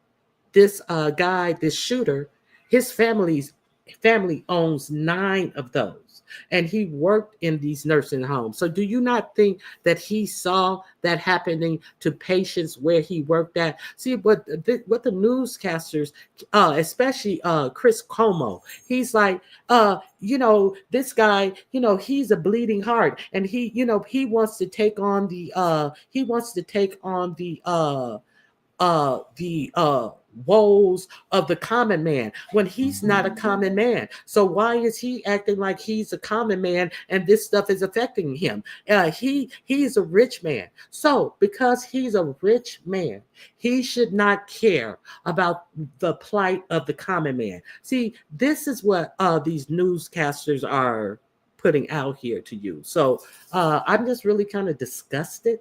this guy, this shooter, his family owns 9 of those, and he worked in these nursing homes. So do you not think that he saw that happening to patients where he worked at? See, what the newscasters, especially Chris Como, he's like, this guy, he's a bleeding heart, and he wants to take on the woes of the common man when he's not a common man. So why is he acting like he's a common man and this stuff is affecting him? He's a rich man. So because he's a rich man, he should not care about the plight of the common man. See, this is what these newscasters are putting out here to you. So I'm just really kind of disgusted.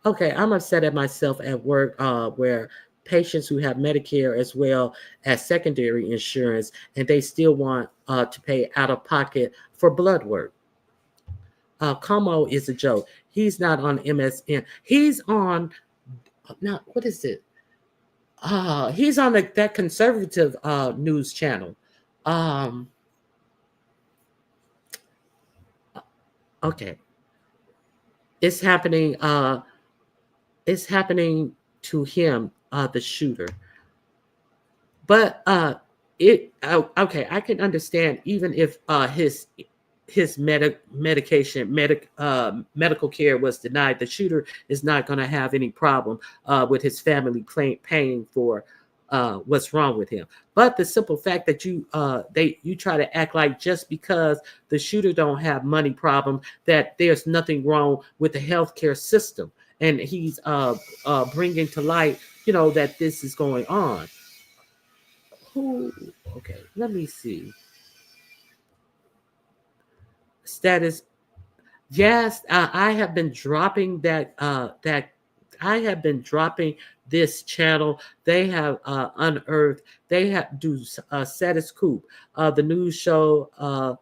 Okay, I'm upset at myself at work where patients who have Medicare as well as secondary insurance, and they still want to pay out of pocket for blood work. Como is a joke. He's not on MSN. He's on, now, what is it? He's on that conservative news channel. Okay. It's happening. It's happening to him, the shooter. But okay, I can understand even if his medical care was denied, the shooter is not going to have any problem with his family paying for what's wrong with him. But the simple fact that you try to act like just because the shooter don't have money problem, that there's nothing wrong with the healthcare system. And he's bringing to light, that this is going on. Okay, let me see. Status. Yes, I have been dropping that. I have been dropping this channel. They have unearthed. They have do Status Coup, the news show.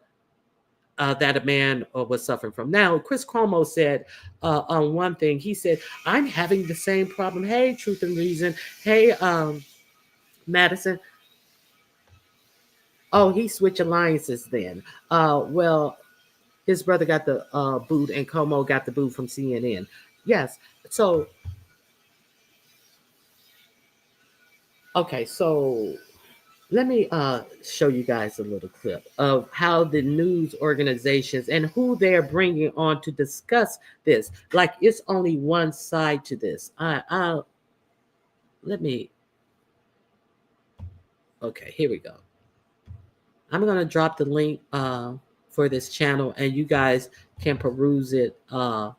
That a man was suffering from. Now, Chris Cuomo said on one thing, he said, I'm having the same problem. Hey, Truth and Reason. Hey, Madison. Oh, he switched alliances then. Well, his brother got the boot and Cuomo got the boot from CNN. Yes. So, okay, so let me show you guys a little clip of how the news organizations and who they're bringing on to discuss this. Like, it's only one side to this. Let me. Okay, here we go. I'm going to drop the link for this channel, and you guys can peruse it, the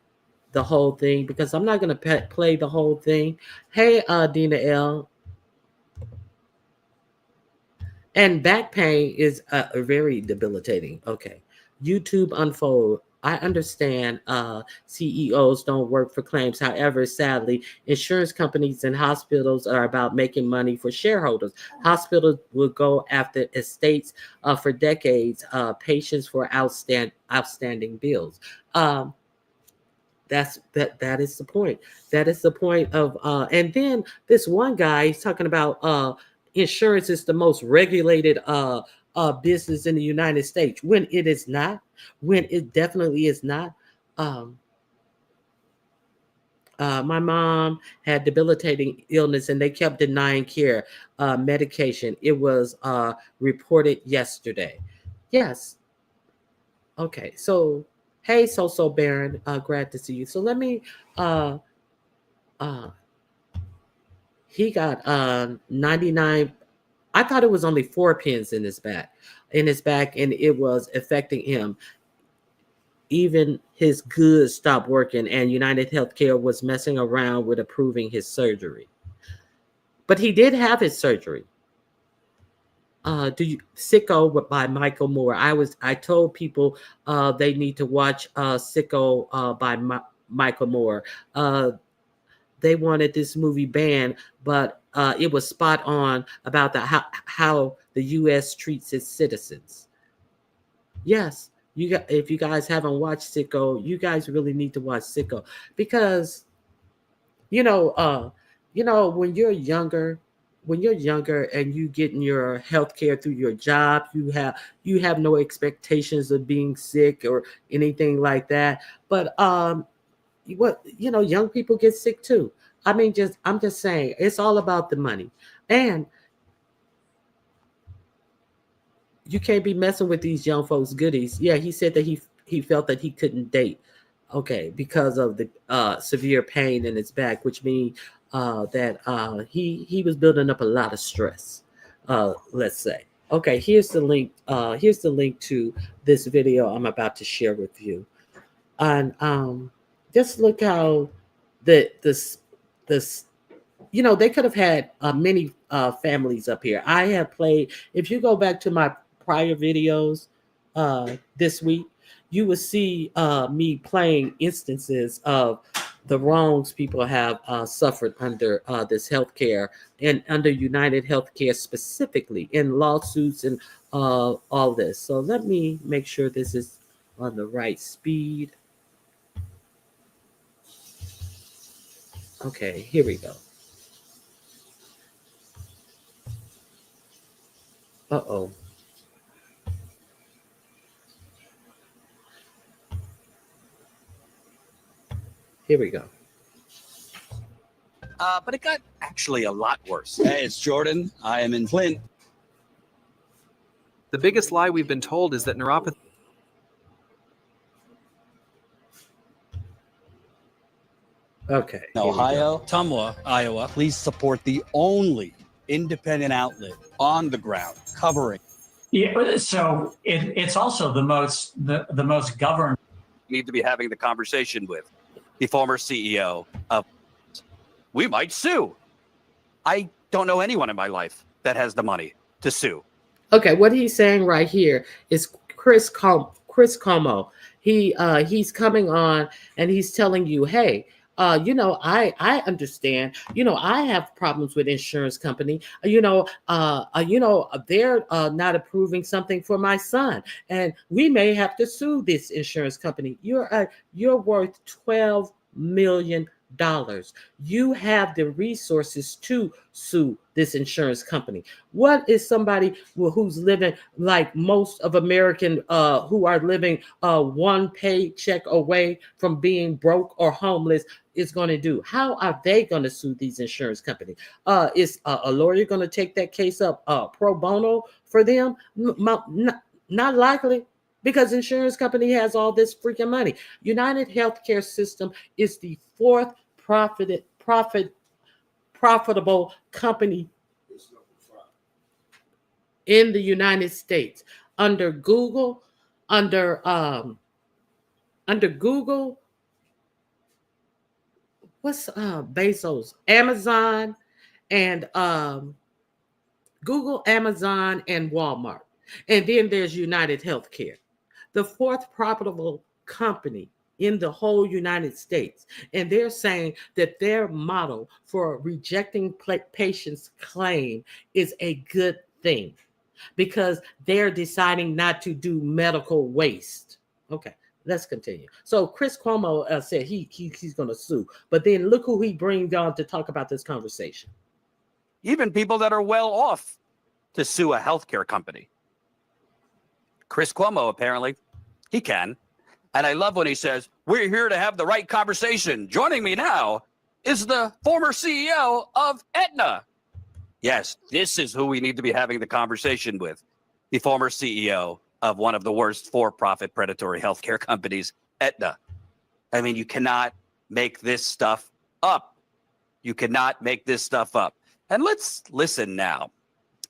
whole thing, because I'm not going to play the whole thing. Hey, Dina L. And back pain is very debilitating. Okay. YouTube unfold. I understand CEOs don't work for claims. However, sadly, insurance companies and hospitals are about making money for shareholders. Hospitals will go after estates for decades, patients for outstanding bills. That is the point. That is the point of and then this one guy is talking about insurance is the most regulated business in the United States, when it is not, when it definitely is not. My mom had debilitating illness and they kept denying care, medication. It was reported yesterday. Yes. Okay. So, hey, So Baron, glad to see you. So let me, he got 99. I thought it was only 4 pins in his back, and it was affecting him. Even his goods stopped working, and United Healthcare was messing around with approving his surgery. But he did have his surgery. Sicko by Michael Moore. I told people they need to watch Sicko by Michael Moore. They wanted this movie banned, but it was spot on about how the U.S. treats its citizens. Yes, if you guys haven't watched Sicko, you guys really need to watch Sicko because you know, when you're younger, and you getting your health care through your job, you have no expectations of being sick or anything like that. But young people get sick too. I mean, I'm just saying, it's all about the money, and you can't be messing with these young folks' goodies. Yeah, he said that he felt that he couldn't date, okay, because of the severe pain in his back, which means that he was building up a lot of stress. Let's say, okay, here's the link. Here's the link to this video I'm about to share with you, and just look how this they could have had many families up here. I have played. If you go back to my prior videos this week, you will see me playing instances of the wrongs people have suffered under this healthcare and under United Healthcare specifically in lawsuits and all this. So let me make sure this is on the right speed. Okay, here we go. Uh-oh. Here we go. But it got actually a lot worse. Hey, it's Jordan. I am in Flint. The biggest lie we've been told is that neuropathy. Okay. In Ohio, Tumwa, Iowa. Please support the only independent outlet on the ground covering. Yeah, so it's also the most governed. Need to be having the conversation with the former CEO of. We might sue. I don't know anyone in my life that has the money to sue. Okay, what he's saying right here is Chris Como. He's coming on and he's telling you, hey, I understand. I have problems with insurance company. They're not approving something for my son, and we may have to sue this insurance company. You're worth $12 million. You have the resources to sue this insurance company. What is somebody who's living like most of American who are living one paycheck away from being broke or homeless is going to do? How are they going to sue these insurance companies? Is a lawyer going to take that case up pro bono for them? Not likely. Because insurance company has all this freaking money. United Healthcare System is the fourth profitable company in the United States. Under Google, what's Bezos? Amazon and Google, Amazon, and Walmart. And then there's United Healthcare, the fourth profitable company in the whole United States. And they're saying that their model for rejecting patients' claim is a good thing because they're deciding not to do medical waste. Okay, let's continue. So Chris Cuomo said he's going to sue, but then look who he brings on to talk about this conversation. Even people that are well off to sue a healthcare company. Chris Cuomo, apparently, he can. And I love when he says, we're here to have the right conversation. Joining me now is the former CEO of Aetna. Yes, this is who we need to be having the conversation with. The former CEO of one of the worst for-profit predatory healthcare companies, Aetna. I mean, you cannot make this stuff up. You cannot make this stuff up. And let's listen now.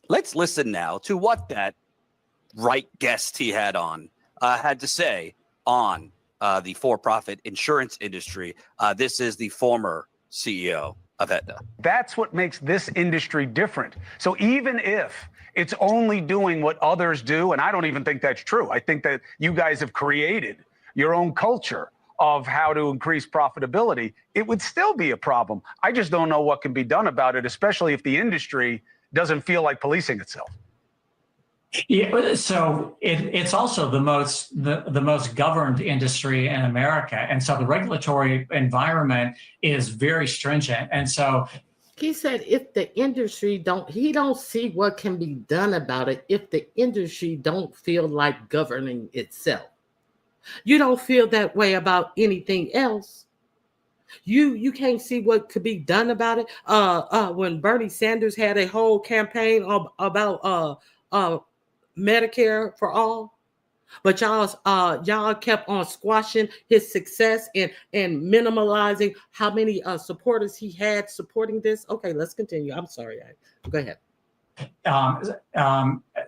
Let's listen now to what that right guest he had on had to say on the for-profit insurance industry. This is the former CEO of Aetna. That's what makes this industry different. So even if it's only doing what others do, and I don't even think that's true. I think that you guys have created your own culture of how to increase profitability. It would still be a problem. I just don't know what can be done about it, especially if the industry doesn't feel like policing itself. Yeah, so it's also the most governed industry in America, and so the regulatory environment is very stringent. And so he said, if the industry he don't see what can be done about it if the industry don't feel like governing itself. You don't feel that way about anything else. You can't see what could be done about it. When Bernie Sanders had a whole campaign about Medicare for all, but y'all kept on squashing his success and minimalizing how many supporters he had supporting this. Okay, let's continue. I'm sorry. Go ahead.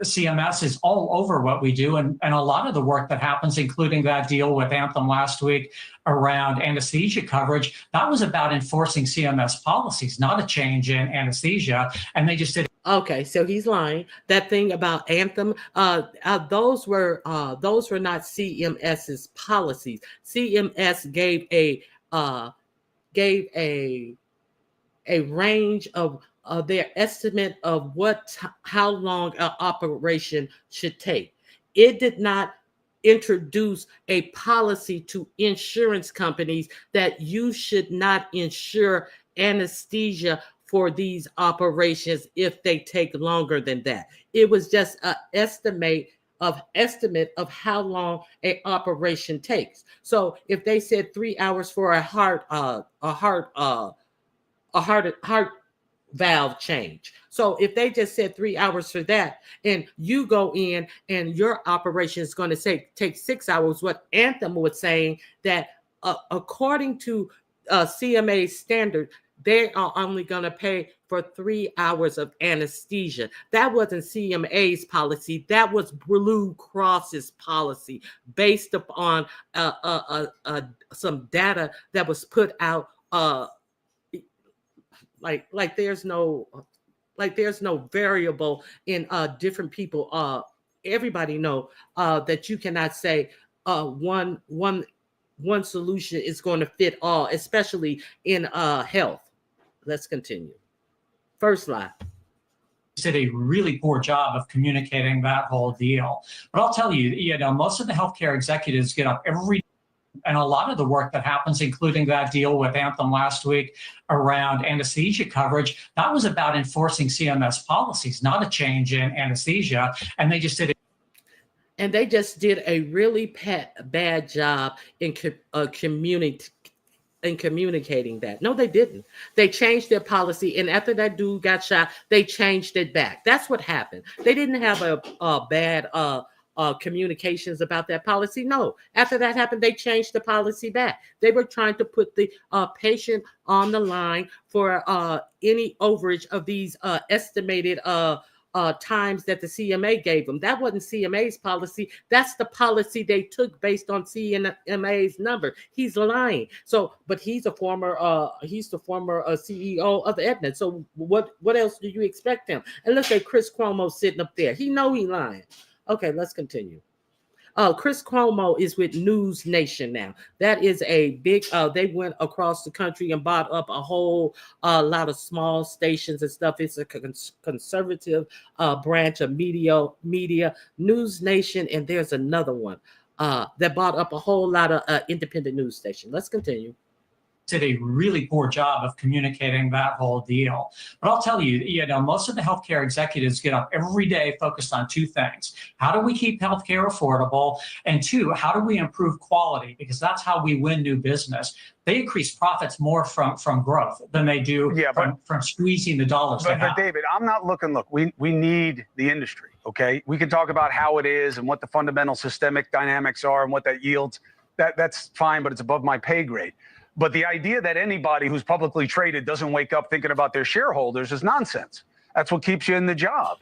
CMS is all over what we do, and a lot of the work that happens, including that deal with Anthem last week around anesthesia coverage, that was about enforcing CMS policies, not a change in anesthesia, and they just did. Okay, so he's lying. That thing about Anthem, those were not CMS's policies. CMS gave a range of their estimate of how long an operation should take. It did not introduce a policy to insurance companies that you should not insure anesthesia for these operations if they take longer than that. It was just an estimate of how long an operation takes. So if they said 3 hours for a heart valve change. So if they just said 3 hours for that, and you go in and your operation is going to take 6 hours, what Anthem was saying that according to CMA standard, they are only going to pay for 3 hours of anesthesia. That wasn't CMA's policy. That was Blue Cross's policy based upon some data that was put out. Like there's no variable in different people. Everybody know that you cannot say one solution is going to fit all, especially in health. Let's continue. First slide. Did a really poor job of communicating that whole deal. But I'll tell you, most of the healthcare executives get up every. And a lot of the work that happens, including that deal with Anthem last week around anesthesia coverage, that was about enforcing CMS policies, not a change in anesthesia. And they just did it. And they just did a really bad job in communicating that. No, they didn't. They changed their policy, and after that dude got shot, they changed it back. That's what happened. They didn't have a bad communications about that policy. No, after that happened, they changed the policy back. They were trying to put the patient on the line for any overage of these estimated times that the CMA gave them. That wasn't CMA's policy. That's the policy they took based on CMA's number. He's lying. So, but he's the former CEO of Aetna. So what else do you expect him? And look at Chris Cuomo sitting up there. He know he lying. Okay, let's continue. Chris Cuomo is with News Nation now. That is a big, they went across the country and bought up a whole lot of small stations and stuff. It's a conservative branch of media, News Nation, and there's another one that bought up a whole lot of independent news stations. Let's continue. Did a really poor job of communicating that whole deal. But I'll tell you, most of the healthcare executives get up every day focused on two things. How do we keep healthcare affordable? And two, how do we improve quality? Because that's how we win new business. They increase profits more from growth than they do from squeezing the dollars. But David, I'm not looking, look, we need the industry, okay? We can talk about how it is and what the fundamental systemic dynamics are and what that yields. That's fine, but it's above my pay grade. But the idea that anybody who's publicly traded doesn't wake up thinking about their shareholders is nonsense. That's what keeps you in the job.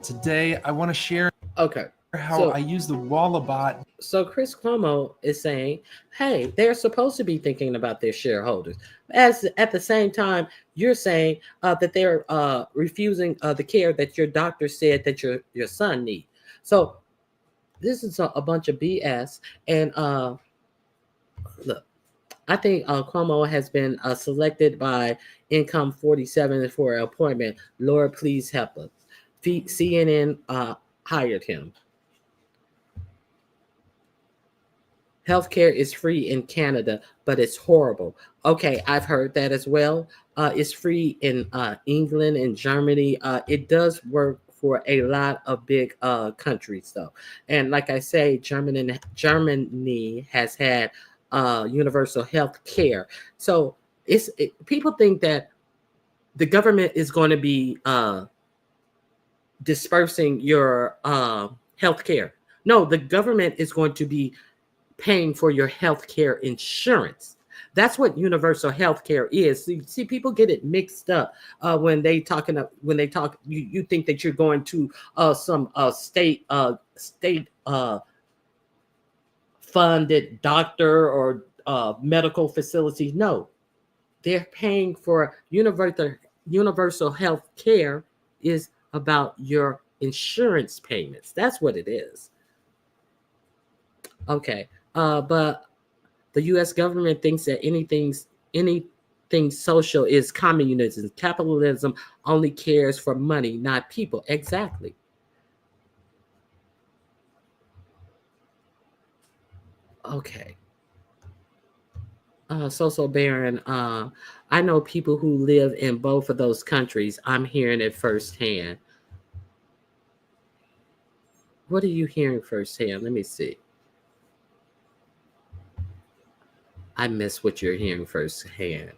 Today, I want to share. Okay. how I use the Wallabot. So Chris Cuomo is saying, hey, they're supposed to be thinking about their shareholders. As at the same time, you're saying that they're refusing the care that your doctor said that your son needs. So this is a bunch of BS. And look, I think Cuomo has been selected by Income 47 for an appointment. Lord, please help us. CNN hired him. Healthcare is free in Canada, but it's horrible. Okay, I've heard that as well. It's free in England and Germany. It does work for a lot of big countries, though. And like I say, Germany has had universal health care. So people think that the government is going to be dispersing your health care. No, the government is going to be paying for your health care insurance. That's what universal health care is. See, people get it mixed up when they talk. You think that you're going to some state funded doctor or medical facility. No, they're paying for universal health care is about your insurance payments. That's what it is. Okay. But the U.S. government thinks that anything social is communism. Capitalism only cares for money, not people. Exactly. Okay. So Baron, I know people who live in both of those countries. I'm hearing it firsthand. What are you hearing firsthand? Let me see. I miss what you're hearing firsthand.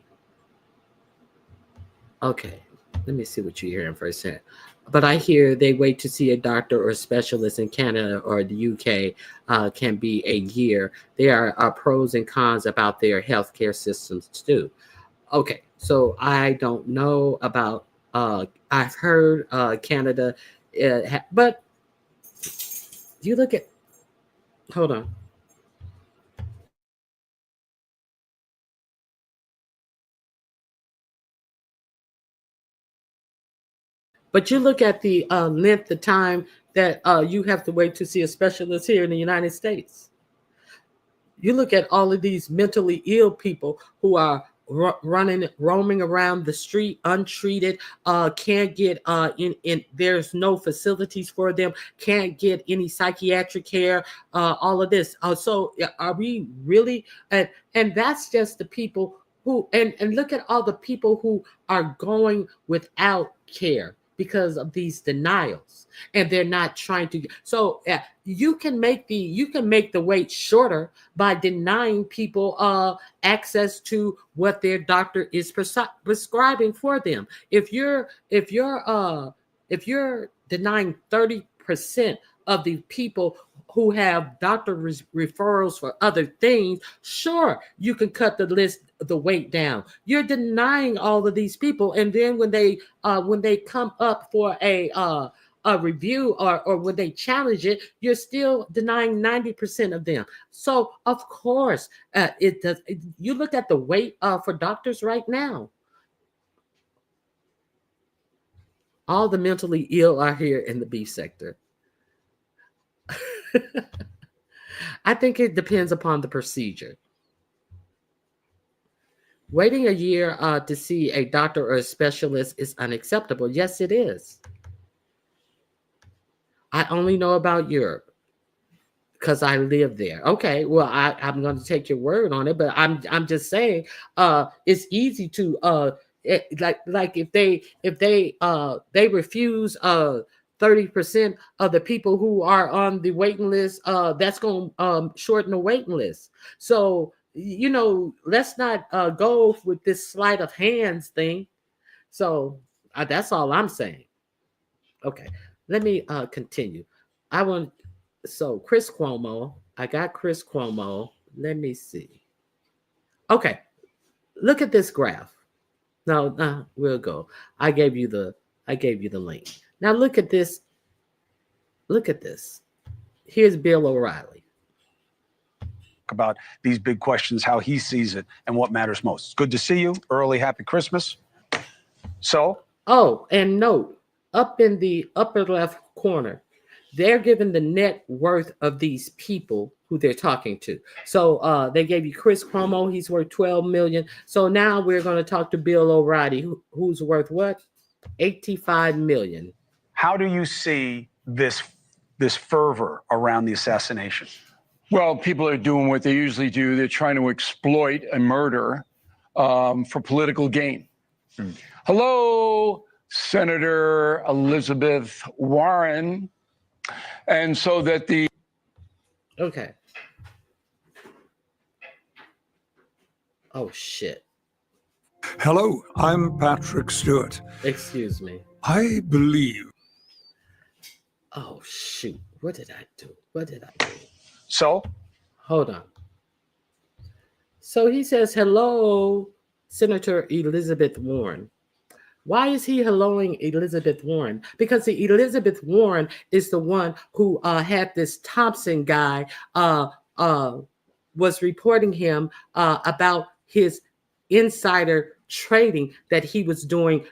Okay, let me see what you're hearing firsthand. But I hear they wait to see a doctor or a specialist in Canada or the UK can be a year. There are pros and cons about their healthcare systems too. Okay, so I don't know about, I've heard Canada, but you look at, hold on. But you look at the length of time that you have to wait to see a specialist here in the United States. You look at all of these mentally ill people who are roaming around the street untreated, can't get in. There's no facilities for them, can't get any psychiatric care. All of this. So are we really? And that's just the people who. And look at all the people who are going without care because of these denials, and they're not trying to. So you can make the wait shorter by denying people access to what their doctor is prescribing for them. If you're denying 30% of the people who have doctor referrals for other things, sure, you can cut the weight down. You're denying all of these people, and then when they come up for a review or when they challenge it, you're still denying 90% of them. So of course, it does. You look at the wait for doctors right now. All the mentally ill are here in the beef sector. I think it depends upon the procedure. Waiting a year to see a doctor or a specialist is unacceptable. Yes, it is. I only know about Europe because I live there. Okay, well, I'm going to take your word on it, but I'm just saying it's easy to like if they refuse 30% of the people who are on the waiting list, that's going to shorten the waiting list. So, let's not go with this sleight of hands thing. So that's all I'm saying. Okay, let me continue. Chris Cuomo, I got Chris Cuomo. Let me see. Okay, look at this graph. No, we'll go. I gave you the link. Now look at this. Look at this. Here's Bill O'Reilly. About these big questions, how he sees it, and what matters most. It's good to see you. Early happy Christmas. So? Oh, and note, up in the upper left corner, they're given the net worth of these people who they're talking to. So they gave you Chris Cuomo, he's worth $12 million. So now we're going to talk to Bill O'Reilly, who's worth what? $85 million. How do you see this fervor around the assassination? Well, people are doing what they usually do. They're trying to exploit a murder for political gain. Hello, Senator Elizabeth Warren. And so that the... Okay. Oh, shit. Hello, I'm Patrick Stewart. Excuse me. I believe... Oh, shoot. What did I do? So? Hold on. So he says, hello, Senator Elizabeth Warren. Why is he helloing Elizabeth Warren? Because the Elizabeth Warren is the one who had this Thompson guy was reporting him about his insider trading that he was doing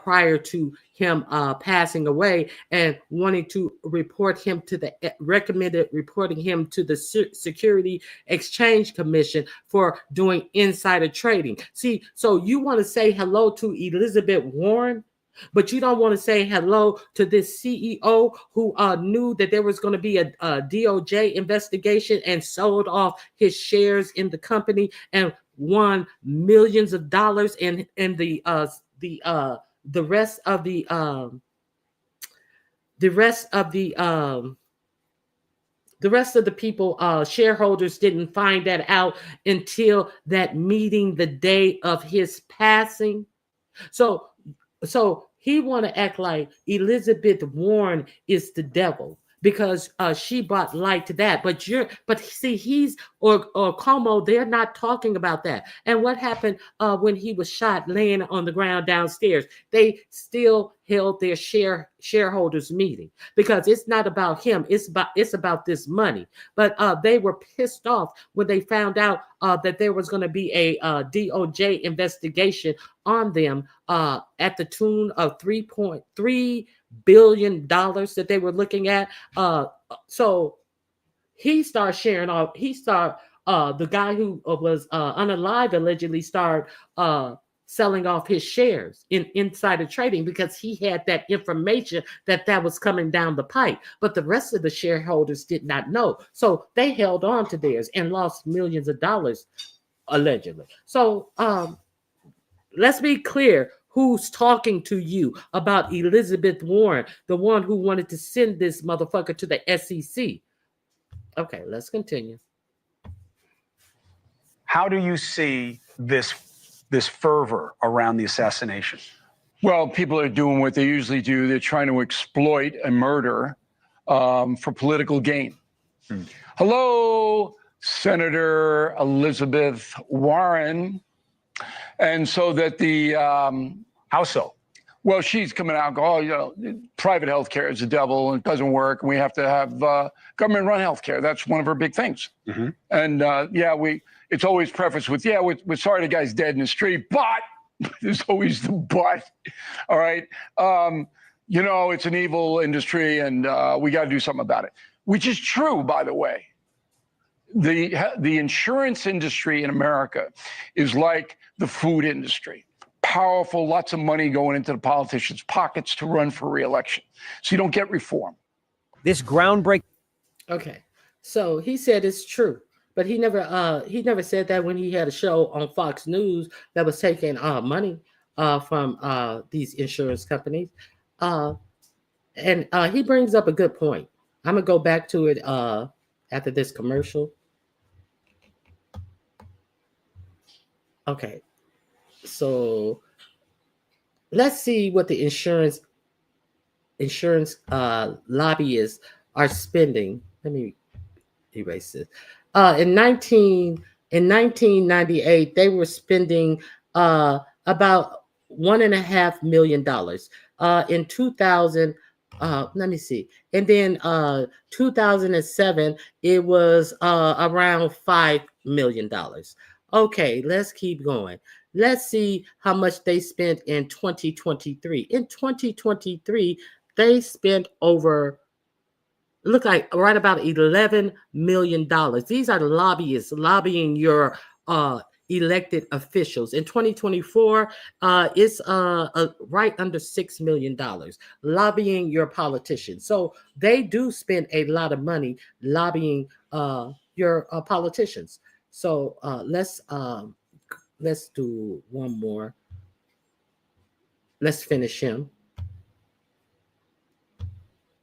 prior to him passing away, and wanting to report him to the recommended reporting him to the Security Exchange Commission for doing insider trading. See, so you want to say hello to Elizabeth Warren, but you don't want to say hello to this CEO who knew that there was going to be a DOJ investigation and sold off his shares in the company and won millions of dollars, and the rest of the people, shareholders, didn't find that out until that meeting the day of his passing. So he want to act like Elizabeth Warren is the devil because she brought light to that. But see, he's or Cuomo, they're not talking about that. And what happened when he was shot laying on the ground downstairs? They still held their shareholders meeting because it's not about him. It's about this money. But they were pissed off when they found out that there was going to be a DOJ investigation on them at the tune of $3.3 billion that they were looking at. So he started sharing off. The guy who was unalive allegedly started selling off his shares in insider trading because he had that information that was coming down the pipe. But the rest of the shareholders did not know. So they held on to theirs and lost millions of dollars allegedly. So let's be clear. Who's talking to you about Elizabeth Warren, the one who wanted to send this motherfucker to the SEC? Okay, let's continue. How do you see this fervor around the assassination? Well, people are doing what they usually do. They're trying to exploit a murder for political gain. Hello, Senator Elizabeth Warren. And so that the... how so? Well, she's coming out and going, private health care is the devil and it doesn't work. And we have to have government-run health care. That's one of her big things. Mm-hmm. And it's always prefaced with, we're sorry the guy's dead in the street, but there's always the but. All right. It's an evil industry and we got to do something about it, which is true, by the way. The insurance industry in America is like the food industry. Powerful, lots of money going into the politicians' pockets to run for re-election. So you don't get reform. This groundbreaking. Okay, so he said it's true, but he never said that when he had a show on Fox News that was taking money from these insurance companies. And he brings up a good point. I'm gonna go back to it after this commercial. Okay. So let's see what the insurance lobbyists are spending. Let me erase this. In 1998, they were spending about $1.5 million. In 2000, let me see. And then 2007, it was around $5 million. Okay, let's keep going. Let's see how much they spent in 2023. In 2023, they spent over, look like right about $11 million. These are the lobbyists lobbying your elected officials. In 2024, it's right under $6 million lobbying your politicians. So they do spend a lot of money lobbying your politicians. So let's do one more. Let's finish him.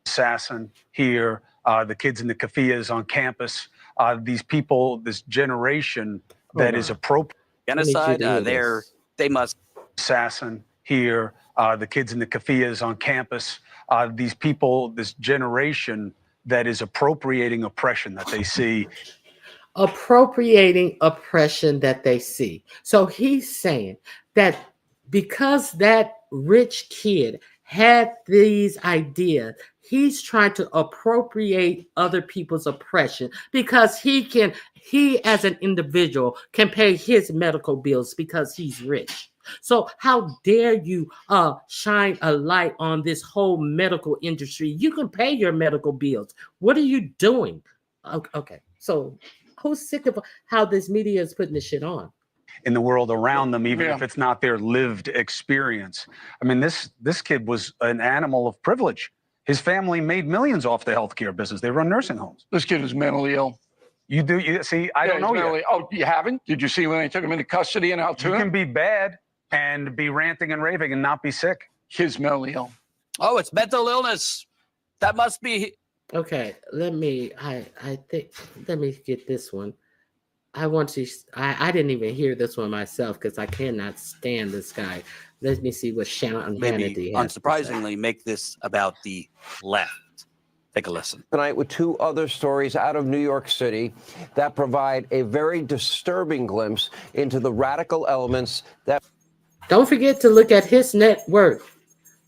Assassin here, the kids in the kafiyas on campus, these people, this generation that is appropriate. Genocide, they must. Assassin here, the kids in the kafiyas on campus, these people, this generation that is appropriating oppression that they see. Appropriating oppression that they see. So he's saying that because that rich kid had these ideas, he's trying to appropriate other people's oppression because he as an individual can pay his medical bills because he's rich. So how dare you shine a light on this whole medical industry? You can pay your medical bills. What are you doing? Okay, so who's sick of how this media is putting this shit on? In the world around them, even if it's not their lived experience. I mean, this kid was an animal of privilege. His family made millions off the healthcare business. They run nursing homes. This kid is mentally ill. You do? You see, I don't know yet. Oh, you haven't? Did you see when they took him into custody and out to him? You can be bad and be ranting and raving and not be sick. Kid's mentally ill. Oh, it's mental illness. That must be. Okay, let me get this one. I didn't even hear this one myself because I cannot stand this guy. Let me see what Sean Hannity has. Unsurprisingly, make this about the left. Take a listen. Tonight with two other stories out of New York City that provide a very disturbing glimpse into the radical elements that. Don't forget to look at his net worth.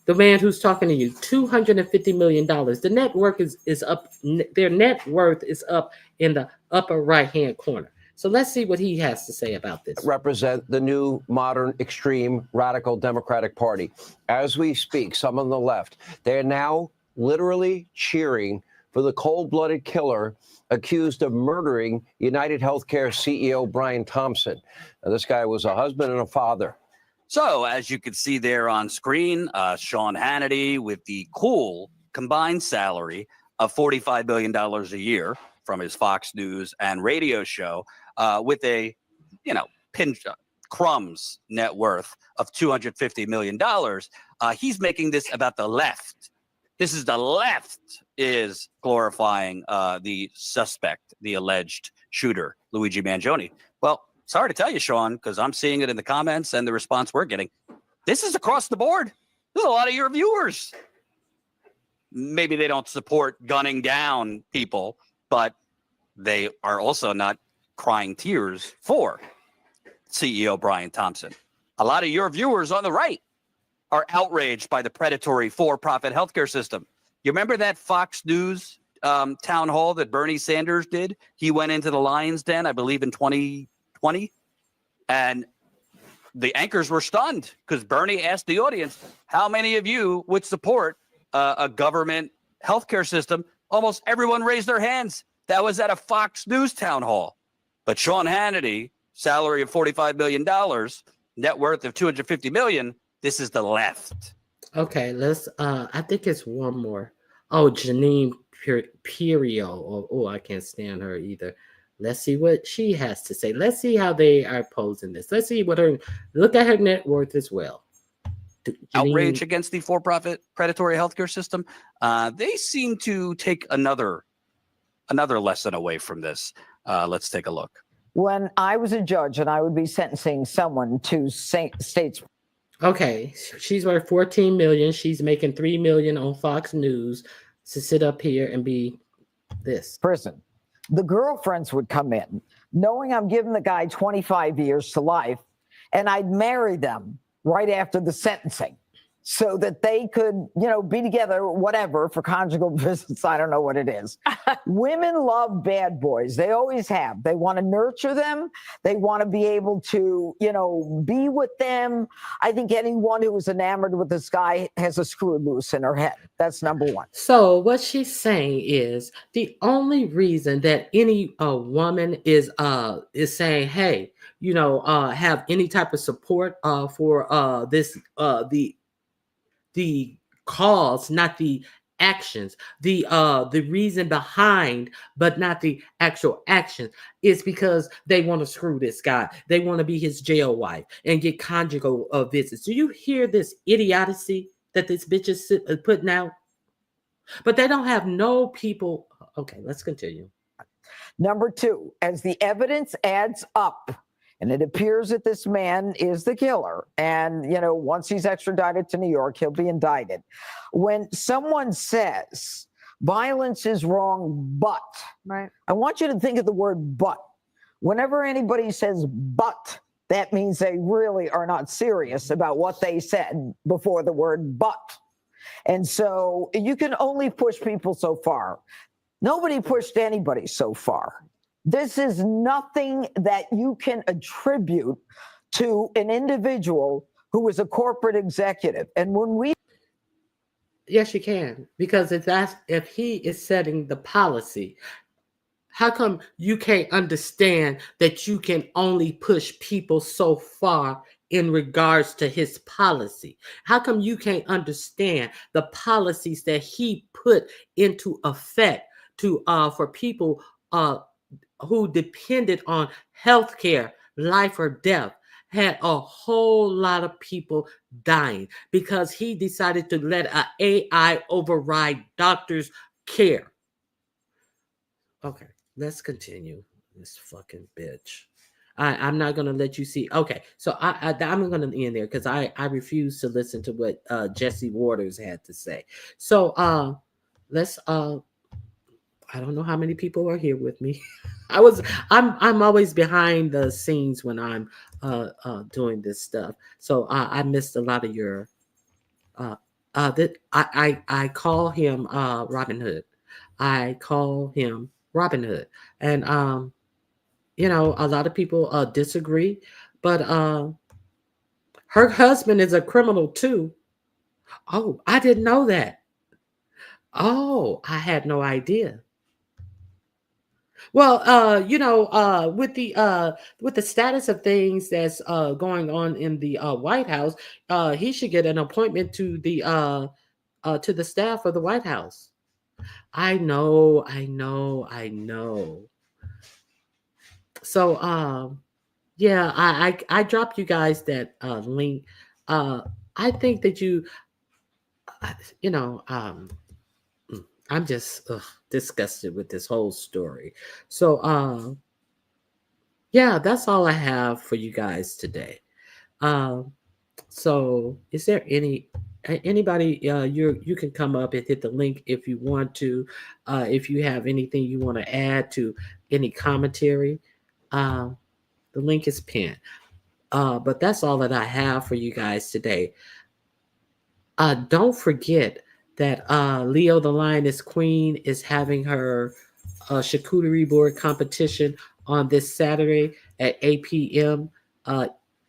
The man who's talking to you, $250 million. The net worth is up. Their net worth is up in the upper right-hand corner. So let's see what he has to say about this. Represent the new, modern, extreme, radical Democratic Party. As we speak, some on the left, they're now literally cheering for the cold-blooded killer accused of murdering United Healthcare CEO Brian Thompson. Now, this guy was a husband and a father. So, as you can see there on screen, Sean Hannity with the cool combined salary of $45 billion a year from his Fox News and radio show, with a, crumbs net worth of $250 million. He's making this about the left. This is the left is glorifying the suspect, the alleged shooter, Luigi Mangione. Well, sorry to tell you, Sean, because I'm seeing it in the comments and the response we're getting. This is across the board. There's a lot of your viewers. Maybe they don't support gunning down people, but they are also not crying tears for CEO Brian Thompson. A lot of your viewers on the right are outraged by the predatory for-profit healthcare system. You remember that Fox News town hall that Bernie Sanders did? He went into the Lion's Den, I believe, in 2020, and the anchors were stunned because Bernie asked the audience, how many of you would support a government healthcare system? Almost everyone raised their hands. That was at a Fox News town hall. But Sean Hannity, salary of $45 million, net worth of $250 million, this is the left. Okay, let's, I think it's one more. Oh, Janine Perio. Oh, I can't stand her either. Let's see what she has to say. Let's see how they are posing this. Let's see what look at her net worth as well. Outrage against the for-profit predatory healthcare system. They seem to take another lesson away from this. Let's take a look. When I was a judge and I would be sentencing someone to states. Okay, she's worth $14 million. She's making $3 million on Fox News to sit up here and be this. Prison. The girlfriends would come in, knowing I'm giving the guy 25 years to life, and I'd marry them right after the sentencing. so that they could, be together, whatever, for conjugal visits. I don't know what it is. Women love bad boys. They always have. They want to nurture them. They want to be able to, be with them. I think anyone who is enamored with this guy has a screw loose in her head. That's number one. So what she's saying is the only reason that any woman is saying, hey, have any type of support for this the cause, not the actions, the reason behind, but not the actual actions, is because they want to screw this guy. They want to be his jail wife and get conjugal visits. Do you hear this idiocy that this bitch is putting out? But they don't have no people. Okay, let's continue. Number two, as the evidence adds up, and it appears that this man is the killer, and, once he's extradited to New York, he'll be indicted. When someone says violence is wrong, but, right, I want you to think of the word but. Whenever anybody says but, that means they really are not serious about what they said before the word but. And so you can only push people so far. Nobody pushed anybody so far. This is nothing that you can attribute to an individual who is a corporate executive. And when we... Yes, you can. Because if he is setting the policy, how come you can't understand that you can only push people so far in regards to his policy? How come you can't understand the policies that he put into effect to for people who depended on healthcare, life or death? Had a whole lot of people dying because he decided to let an AI override doctors' care. Okay, let's continue. This fucking bitch. I'm not gonna let you see. Okay, so I'm gonna end there because I refuse to listen to what Jesse Waters had to say. So let's I don't know how many people are here with me. I'm always behind the scenes when I'm doing this stuff. So I missed a lot of your I call him Robin Hood. I call him Robin Hood. And a lot of people disagree, but her husband is a criminal too. Oh, I didn't know that. Oh, I had no idea. Well, with the status of things that's going on in the White House, he should get an appointment to the staff of the White House. I know. So, yeah, I dropped you guys that link. I think that I'm just disgusted with this whole story. So, yeah, that's all I have for you guys today. So, is there anybody? You can come up and hit the link if you want to. If you have anything you want to add to any commentary, the link is pinned. But that's all that I have for you guys today. Don't forget that Leo the Lioness Queen is having her charcuterie board competition on this Saturday at 8 p.m.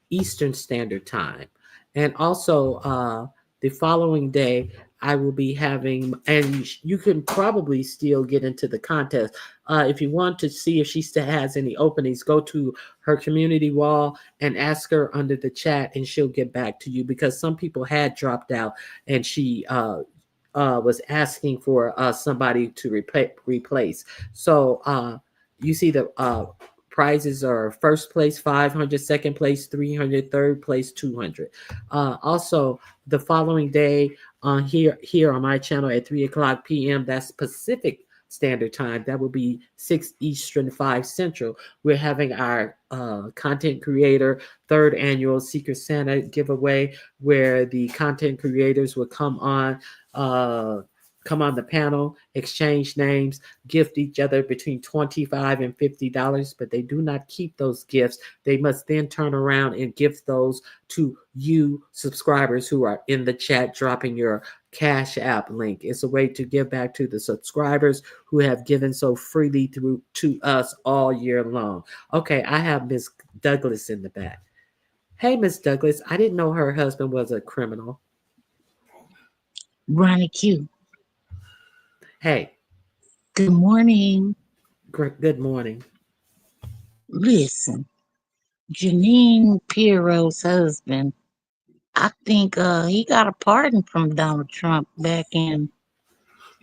Eastern Standard Time. And also the following day, I will be having, and you can probably still get into the contest. If you want to see if she still has any openings, go to her community wall and ask her under the chat and she'll get back to you, because some people had dropped out and she was asking for somebody to replace. So you see the prizes are first place 500, second place 300, third place 200. Also, the following day here on my channel at 3:00 p.m. that's Pacific Standard Time. That will be 6 Eastern, 5 Central. We're having our content creator 3rd annual Secret Santa giveaway, where the content creators will come on come on the panel, exchange names, gift each other between $25 and $50, but they do not keep those gifts. They must then turn around and give those to you subscribers who are in the chat, dropping your Cash App link. It's a way to give back to the subscribers who have given so freely to us all year long. Okay, I have Miss Douglas in the back. Hey, Miss Douglas, I didn't know her husband was a criminal. Ronnie Q. Hey. Good morning. Good morning. Listen, Janine Pirro's husband, I think he got a pardon from Donald Trump back in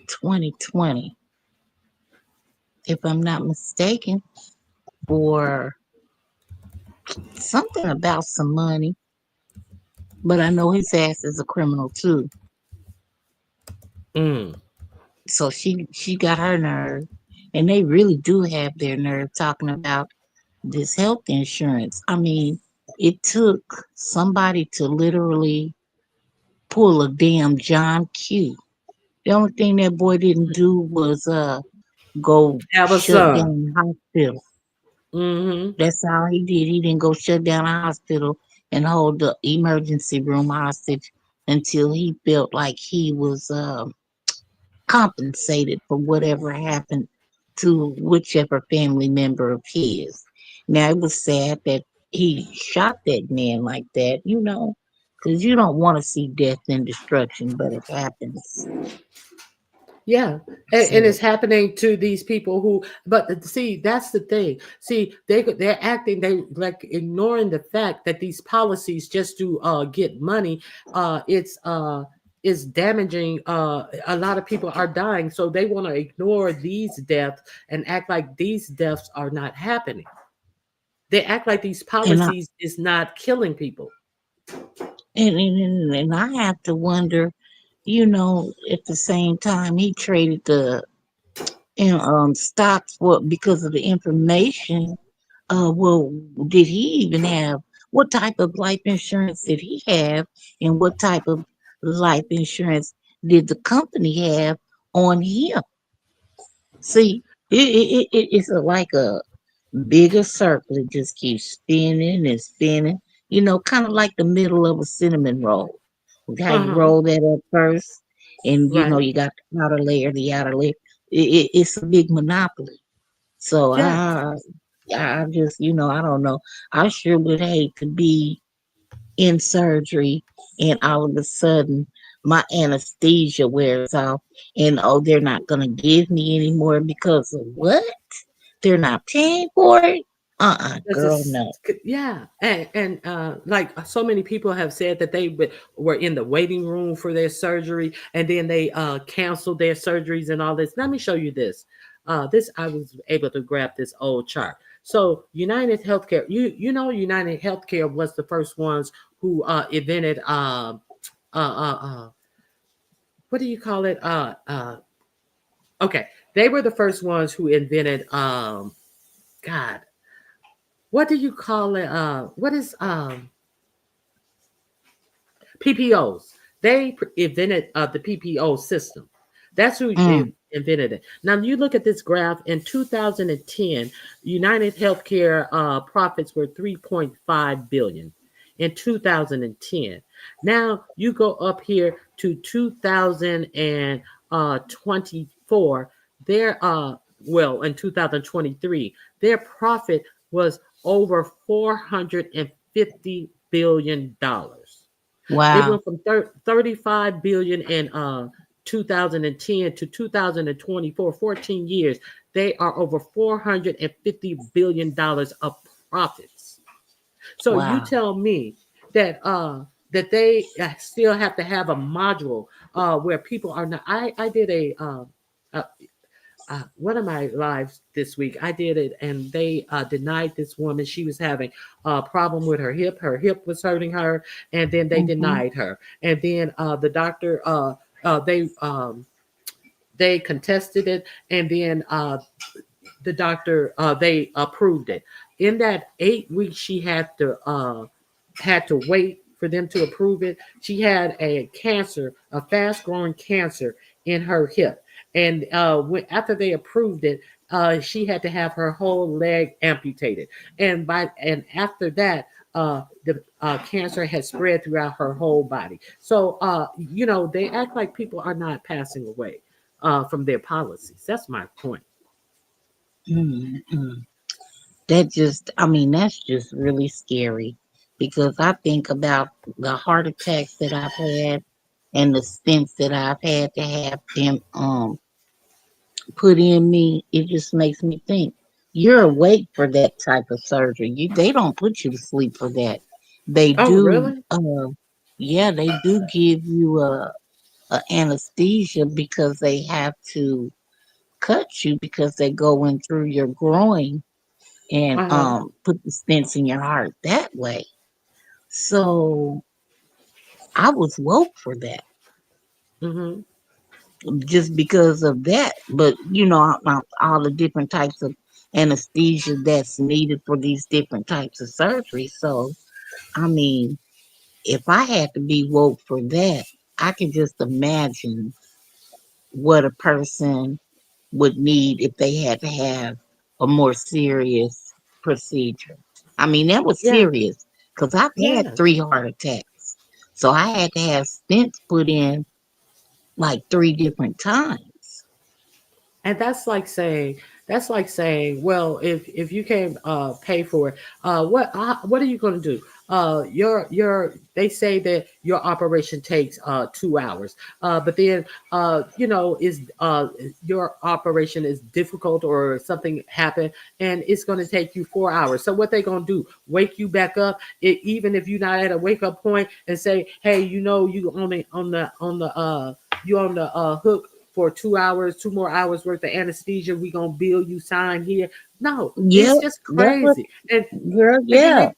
2020, if I'm not mistaken, for something about some money. But I know his ass is a criminal too. So she got her nerve, and they really do have their nerve talking about this health insurance. I mean, it took somebody to literally pull a damn John Q. The only thing that boy didn't do was go shut down the hospital. That's all he did. He didn't go shut down a hospital and hold the emergency room hostage until he felt like he was compensated for whatever happened to whichever family member of his. Now, it was sad that he shot that man like that, you know, because you don't want to see death and destruction, but it happens. Yeah, and it's happening to these people who, but see, that's the thing. See, they're acting, they like ignoring the fact that these policies just to get money, is damaging. A lot of people are dying, so they want to ignore these deaths and act like these deaths are not happening. They act like these policies is not killing people. And I have to wonder, you know, at the same time, he traded the stocks because of the information. Well, did he even have, what type of life insurance did he have, and what type of life insurance did the company have on him? See, it's like a bigger circle. It just keeps spinning and spinning, you know, kind of like the middle of a cinnamon roll. How you roll that up first, and you know, you got the outer layer, the outer layer. It's a big monopoly. So I just, you know, I don't know. I sure would hate to be in surgery and all of a sudden my anesthesia wears off and they're not gonna give me anymore because of what? They're not paying for it? Girl, no. Yeah, and like so many people have said that they were in the waiting room for their surgery, and then they canceled their surgeries and all this. Let me show you this. This I was able to grab this old chart. So United Healthcare, you know, United Healthcare was the first ones who invented what do you call it? Okay, they were the first ones who invented God. What do you call it? What is PPOs? They invented the PPO system. That's who invented it. Now you look at this graph. In 2010, United Healthcare profits were 3.5 billion. In 2010, now you go up here to 2024. Their well, in 2023, their profit was over $450 billion. Wow. They went from 35 billion in 2010 to 2024, 14 years. They are over $450 billion of profits. So you tell me that that they still have to have a module where people are not. I did one of my lives this week. I did it, and they denied this woman. She was having a problem with her hip. Her hip was hurting her, and then they denied her. And then the doctor, they contested it, and then the doctor, they approved it. In that 8 weeks, she had to wait for them to approve it. She had a cancer, a fast-growing cancer in her hip. And after they approved it, she had to have her whole leg amputated. And after that, the cancer had spread throughout her whole body. So they act like people are not passing away from their policies. That's my point. Mm-mm. That's just really scary because I think about the heart attacks that I've had and the stents that I've had to have them put in me. It just makes me think you're awake for that type of surgery. They don't put you to sleep for that. They Oh, do, really? yeah, they do give you a anesthesia because they have to cut you because they go in through your groin and Uh-huh. put the stents in your heart that way. So I was woke for that Mm-hmm. just because of that. But all the different types of anesthesia that's needed for these different types of surgery. So I mean, if I had to be woke for that, I can just imagine what a person would need if they had to have a more serious procedure. I mean, that was Yeah. serious because I've had Yeah. 3 heart attacks. So I had to have stents put in like 3 different times. And that's like saying, well, if you can't pay for it, what are you going to do? Your they say that your operation takes 2 hours, but then is your operation is difficult or something happened and it's going to take you 4 hours. So what they going to do? Wake you back up, even if you're not at a wake up point, and say, hey, you only you on the hook for 2 hours, 2 more hours worth of anesthesia. We gonna bill you, sign here. No, it's Yep, just that's what, crazy. And girl. and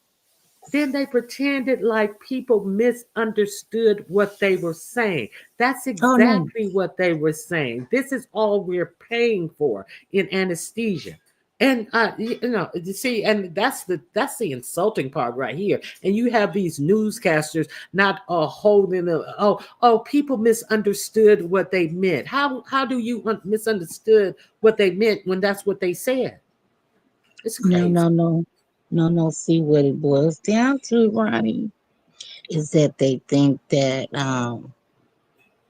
then Yeah. they pretended like people misunderstood what they were saying. That's Oh no. exactly what they were saying. This is all we're paying for in anesthesia. And you see, and that's the insulting part right here. And you have these newscasters not holding people misunderstood what they meant. How do you misunderstood what they meant when that's what they said? It's No, crazy. no, no, no, no. See what it boils down to, Ronnie, is that they think that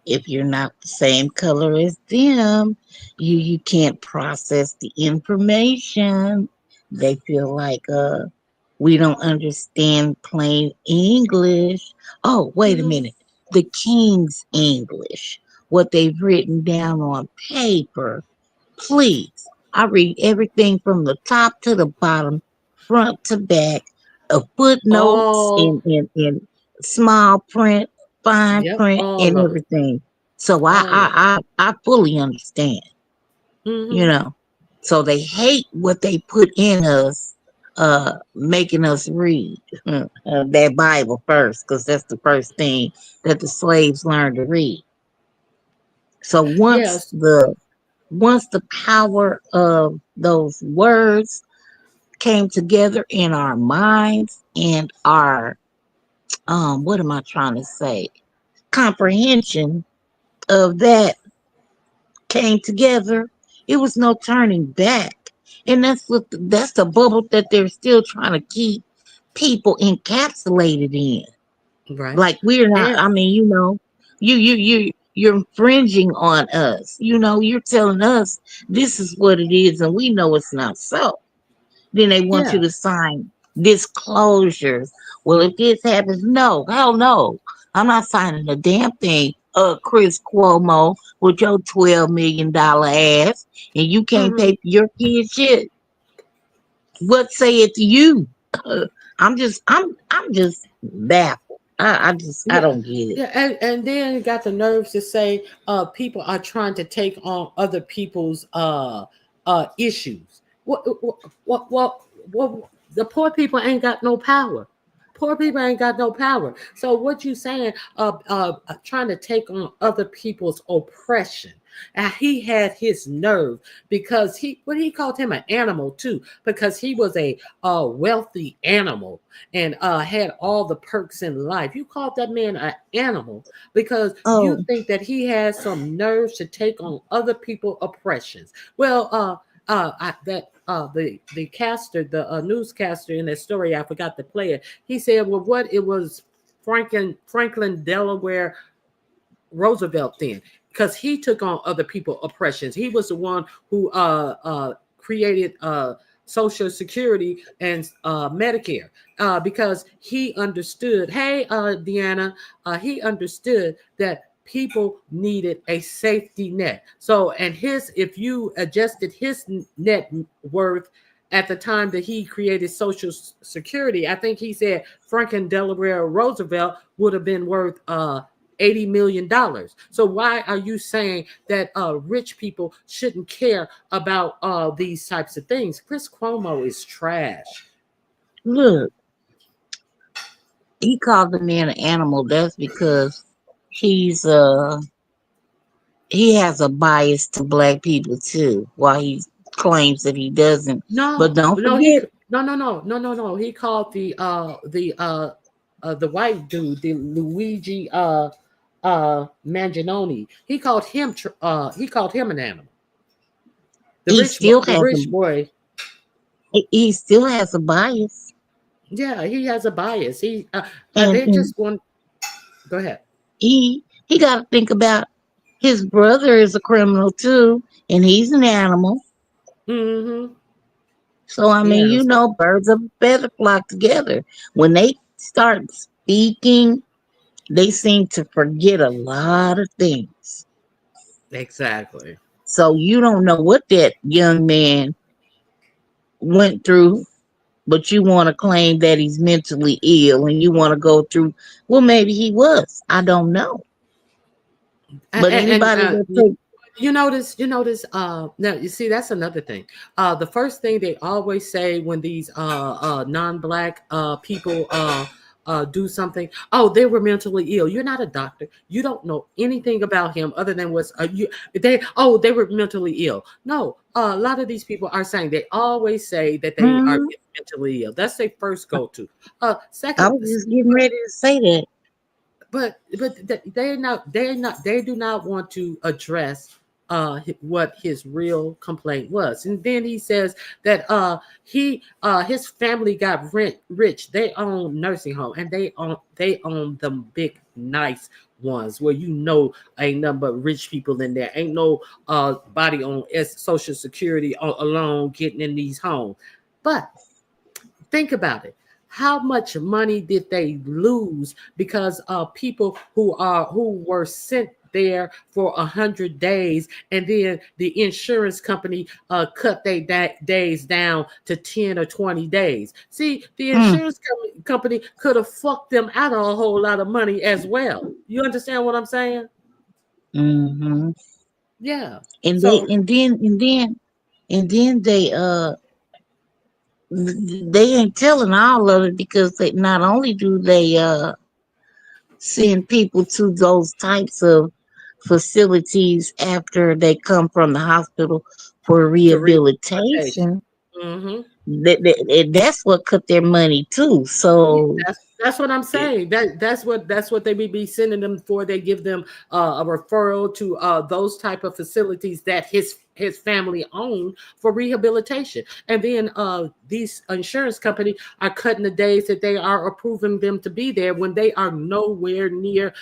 if you're not the same color as them, you can't process the information. They feel like we don't understand plain English. Oh, wait a Mhm. minute. The King's English, what they've written down on paper. Please, I read everything from the top to the bottom, front to back, footnotes All in small print, fine Yep, print, all and of it. everything. So I All of it. I I, I fully understand, you Hmm. know. So they hate what they put in us, making us read that Bible first, because that's the first thing that the slaves learned to read. So Yes. once the power of those words came together in our minds and our what am I trying to say? Comprehension of that came together, it was no turning back. And that's the bubble that they're still trying to keep people encapsulated in. Right. Like we're not, And I mean, you're infringing on us. You're telling us this is what it is, and we know it's not so. Then they want you yeah. to sign disclosures. Well, if this happens, no, hell no. I'm not signing a damn thing, Chris Cuomo, with your $12 million ass, and you can't Hmm. pay for your kids shit. What say it to you? I'm just baffled. I Yeah. don't get it. Yeah. And then you got the nerves to say people are trying to take on other people's issues. What the poor people ain't got no power. Poor people ain't got no power. So what you saying? Trying to take on other people's oppression. And he had his nerve because he called him an animal too, because he was a wealthy animal and had all the perks in life. You called that man an animal because you think that he has some nerves to take on other people's oppressions. Well, the caster, the newscaster in that story, I forgot to play it. He said, "Well, what it was Franklin Delaware Roosevelt then." Because he took on other people's oppressions. He was the one who created Social Security and Medicare because he understood, hey, Deanna, he understood that people needed a safety net. So, and if you adjusted his net worth at the time that he created Social Security, I think he said Franklin Delaware Roosevelt would have been worth $80 million. So why are you saying that rich people shouldn't care about these types of things? Chris Cuomo is trash. Look, he called the man an animal. That's because he has a bias to black people too. While he claims that he doesn't. But don't forget. No. He called the white dude, the Luigi Manginoni. He called him an animal. The rich boy. He still has a bias. Yeah, he has a bias. They just want. Go ahead. He got to think about his brother is a criminal too, and he's an animal. Mm-hmm. So I mean, birds of a feather flock together. When they start speaking, they seem to forget a lot of things. Exactly. So you don't know what that young man went through, but you want to claim that he's mentally ill and you want to go through, well, maybe he was. I don't know. But anybody that take you notice, now you see, that's another thing. The first thing they always say when these non-black people do something, oh, they were mentally ill. You're not a doctor. You don't know anything about him other than they were mentally ill. No, a lot of these people are saying, they always say that they are mentally ill. That's their first go-to. Second, I was just getting ready to say that. But they do not want to address what his real complaint was. And then he says that his family got rich. They own nursing home, and they own them big nice ones where ain't nothing but rich people in there. Ain't no body on Social Security alone getting in these homes. But think about it. How much money did they lose because people who were sent there for 100 days, and then the insurance company cut their days down to 10 or 20 days? See, the insurance company could have fucked them out of a whole lot of money as well. You understand what I'm saying? Mm-hmm. Yeah. And then they ain't telling all of it because they not only do they send people to those types of facilities after they come from the hospital for rehabilitation. Mm-hmm. That's what cut their money too. So that's what I'm saying. That's what they would be sending them for. They give them a referral to those type of facilities that his family owned for rehabilitation, and then these insurance company are cutting the days that they are approving them to be there when they are nowhere near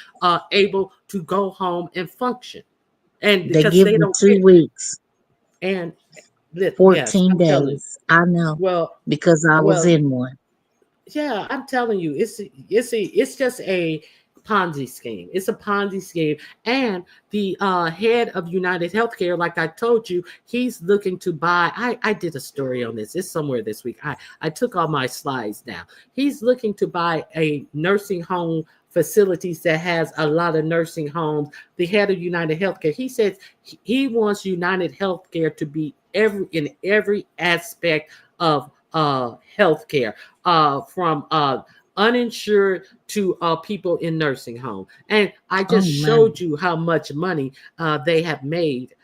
able to go home and function, and they because give they them don't 2 weeks and 14 days. I know. Well, because I was in one. Yeah, I'm telling you, it's just a Ponzi scheme. It's a Ponzi scheme, and the head of United Healthcare, like I told you, he's looking to buy. I did a story on this. It's somewhere this week. I took all my slides down. He's looking to buy a nursing home facilities that has a lot of nursing homes. The head of United Healthcare, he says he wants United Healthcare to be in every aspect of healthcare, from uninsured to people in nursing home. And I Oh just my. showed you how much money they have made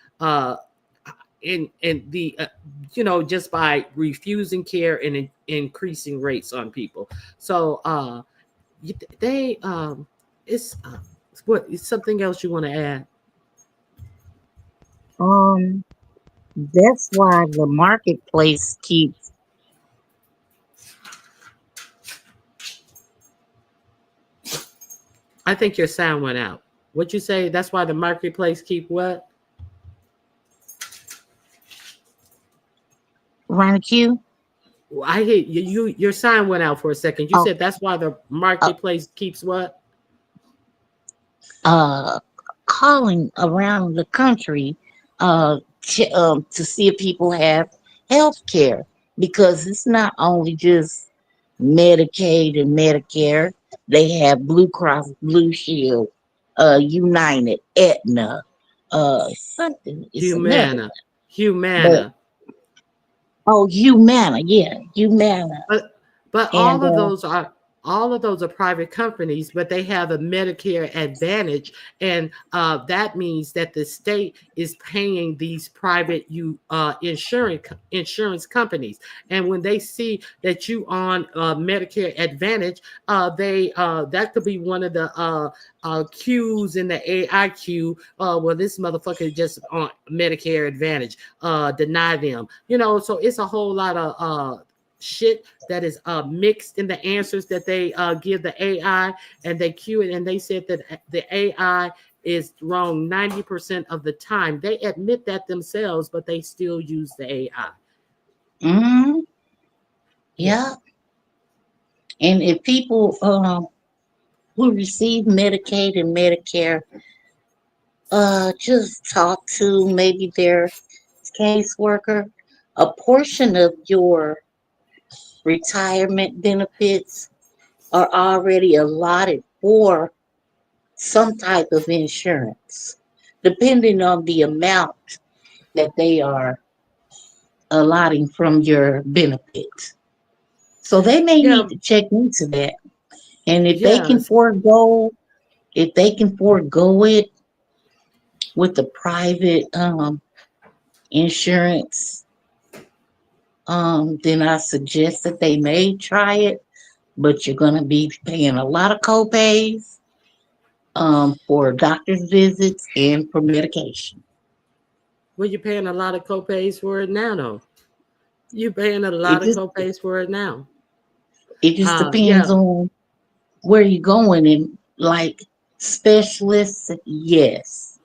in the just by refusing care and increasing rates on people. So they it's what is something else you want to add? That's why the marketplace keeps. I think your sound went out. What you say? That's why the marketplace keep what? Ronnie Q. I hear you. Your sign went out for a second. You Oh, said that's why the marketplace keeps what? calling around the country to see if people have health care, because it's not only just Medicaid and Medicare. They have Blue Cross Blue Shield, United, Aetna, something. It's another one. But Humana. Humana, yeah, Humana. But And all of those are private companies, but they have a Medicare Advantage, and that means that the state is paying these private insurance companies. And when they see that you on Medicare Advantage, they that could be one of the Q's in the AIQ. Well, this motherfucker just on Medicare Advantage. Deny them. So it's a whole lot of shit that is mixed in the answers that they give the AI, and they cue it, and they said that the AI is wrong 90% of the time. They admit that themselves, but they still use the AI. Yeah. And if people who receive Medicaid and Medicare just talk to maybe their caseworker, a portion of your retirement benefits are already allotted for some type of insurance, depending on the amount that they are allotting from your benefits. So they may need to check into that. And if they can forego it with the private insurance, then I suggest that they may try it, but you're going to be paying a lot of copays for doctor's visits and for medication. Well, you're paying a lot of copays for it now, though. You're paying a lot of copays for it now. It just depends on where you're going. And like specialists, yes.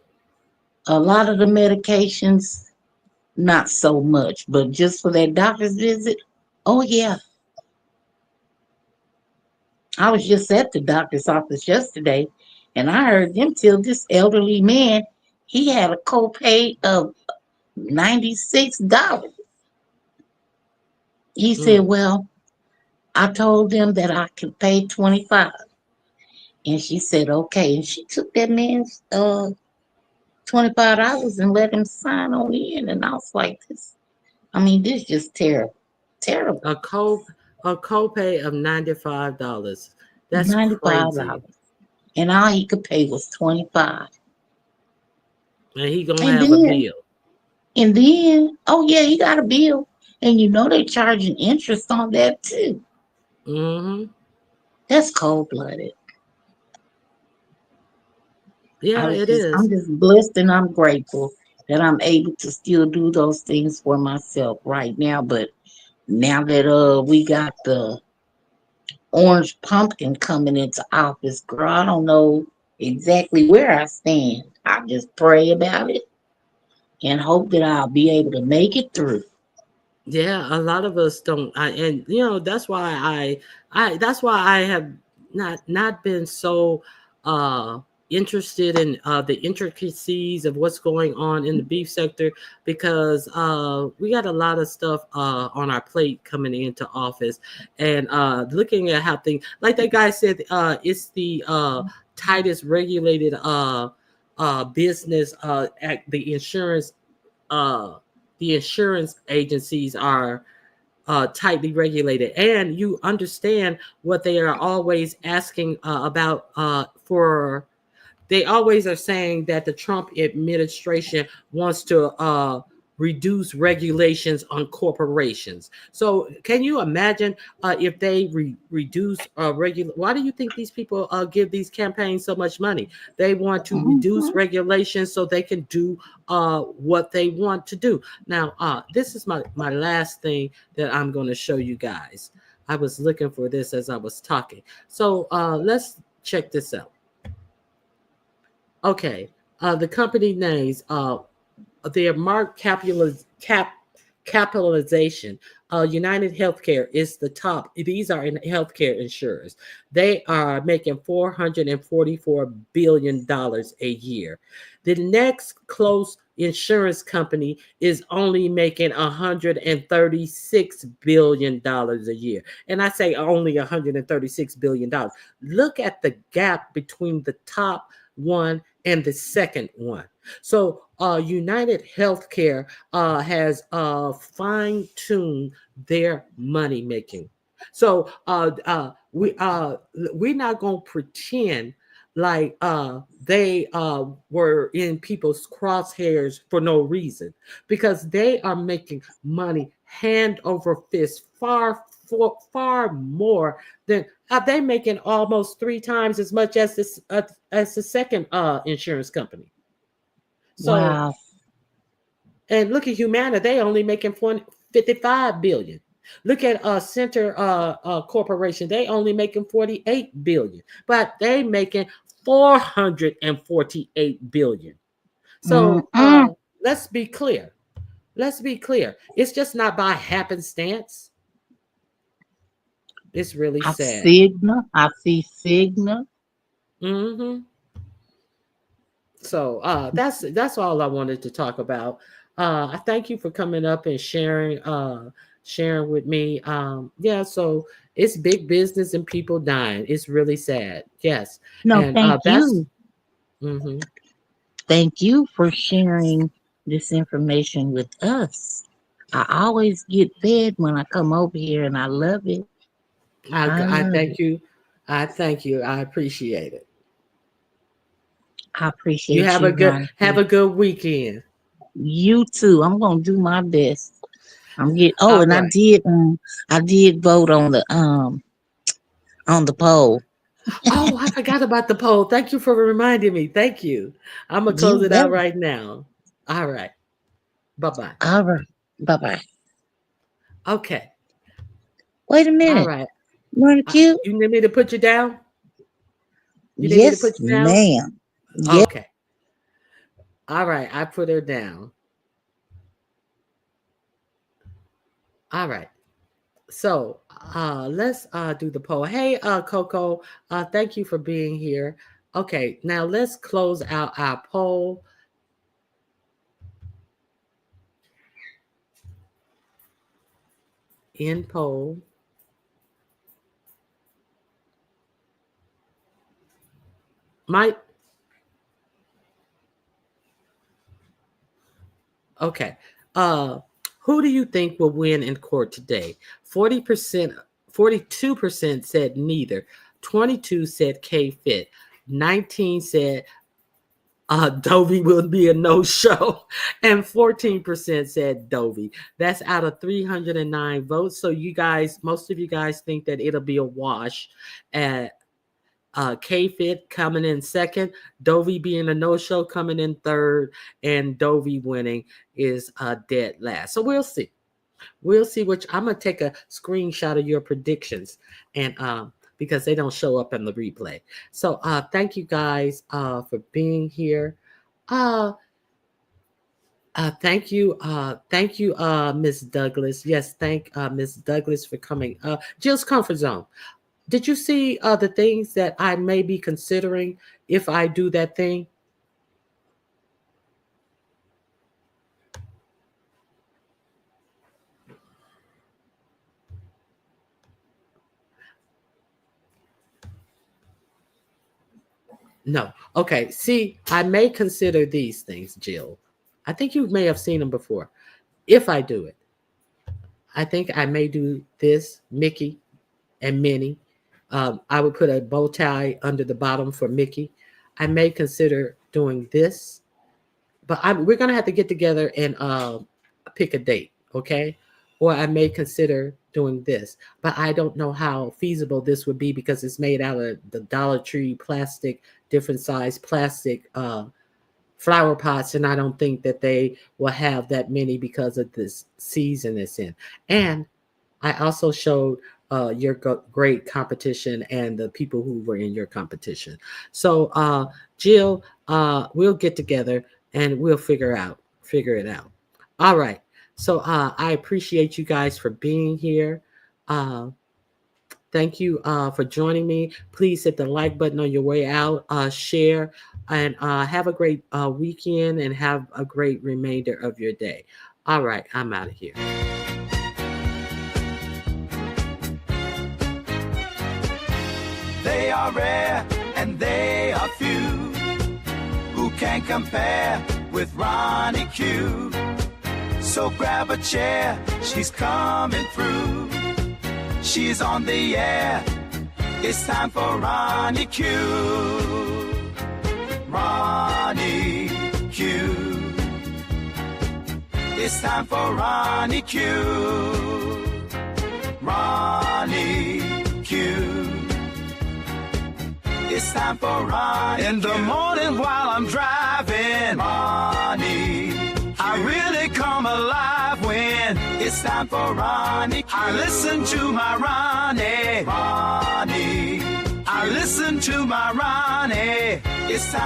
A lot of the medications, not so much, but just for that doctor's visit, oh yeah. I was just at the doctor's office yesterday, and I heard them tell this elderly man he had a copay of $96. He said, well, I told them that I could pay $25. And she said, okay. And she took that man's $25 and let him sign on in. And I was like, this just terrible. Terrible. A copay of $95. That's $95. crazy. And all he could pay was $25. And he gonna have a bill. And then, oh yeah, he got a bill. And they're charging interest on that too. That's cold-blooded. Yeah, it is. I'm just blessed and I'm grateful that I'm able to still do those things for myself right now. But now that we got the orange pumpkin coming into office, girl, I don't know exactly where I stand. I just pray about it and hope that I'll be able to make it through. Yeah, a lot of us don't, that's why I have not been so interested in the intricacies of what's going on in the beef sector, because we got a lot of stuff on our plate coming into office, and looking at how things, like that guy said, it's the tightest regulated business at the insurance. The insurance agencies are tightly regulated, and you understand what they are always asking about for. They always are saying that the Trump administration wants to reduce regulations on corporations. So can you imagine if they reduce why do you think these people give these campaigns so much money? They want to reduce regulations so they can do what they want to do. Now, this is my last thing that I'm going to show you guys. I was looking for this as I was talking. So let's check this out. Okay, the company names, their market capitalization. United Healthcare is the top. These are in healthcare insurers. They are making $444 billion a year. The next close insurance company is only making $136 billion a year. And I say only $136 billion. Look at the gap between the top one and the second one. So United Healthcare has fine-tuned their money making. So we're not going to pretend like they were in people's crosshairs for no reason, because they are making money hand over fist, far more than they making almost 3 times as much as the second insurance company. So, wow. And look at Humana, they only making $55 billion. Look at Center Corporation, they only making $48 billion, but they making $448 billion. So let's be clear. It's just not by happenstance. It's really sad. I see Cigna. Mm-hmm. So that's all I wanted to talk about. I thank you for coming up and sharing with me. Yeah, so it's big business and people dying. It's really sad. Yes. No, and thank you. Mm-hmm. Thank you for sharing this information with us. I always get fed when I come over here, and I love it. I thank you. I appreciate it. I appreciate you. Have a good weekend. You too. I'm gonna do my best. And right. I did vote on the poll. Oh, I forgot about the poll. Thank you for reminding me. Thank you. I'm gonna close it out right now. All right. Bye-bye. All right. Bye-bye. Okay. Wait a minute. All right. You need me to put you down? Yes, ma'am. Yes. Okay. All right. I put her down. All right. So let's do the poll. Hey, Coco, thank you for being here. Okay, now let's close out our poll. End poll. Mike. Okay. Who do you think will win in court today? 42% said neither. 22 said K-Fit. 19 said Dovey will be a no-show. And 14% said Dovey. That's out of 309 votes. So most of you guys think that it'll be a wash. K-Fit coming in second, Dovey being a no-show coming in third, and Dovey winning is dead last. So we'll see. Which I'm gonna take a screenshot of your predictions, and because they don't show up in the replay. So thank you guys for being here. Thank you, Miss Douglas. Yes, thank Miss Douglas for coming. Jill's Comfort Zone. Did you see the things that I may be considering if I do that thing? No. Okay. See, I may consider these things, Jill. I think you may have seen them before. If I do it, I think I may do this, Mickey and Minnie. I would put a bow tie under the bottom for Mickey. I may consider doing this, but we're going to have to get together and pick a date, okay? Or I may consider doing this, but I don't know how feasible this would be because it's made out of the Dollar Tree plastic, different size plastic flower pots, and I don't think that they will have that many because of this season it's in. And I also showed your great competition and the people who were in your competition. So Jill, we'll get together and we'll figure it out. All right. So I appreciate you guys for being here. Thank you for joining me. Please hit the like button on your way out, share, and have a great weekend and have a great remainder of your day. All right, I'm out of here. They are rare and they are few. Who can compare with Ronnie Q? So grab a chair, she's coming through. She's on the air. It's time for Ronnie Q. Ronnie Q. It's time for Ronnie Q. Ronnie Q. It's time for Ronnie Q. In the morning while I'm driving, Ronnie, I really come alive when it's time for Ronnie Q. I listen to my Ronnie. I listen to my Ronnie. It's time.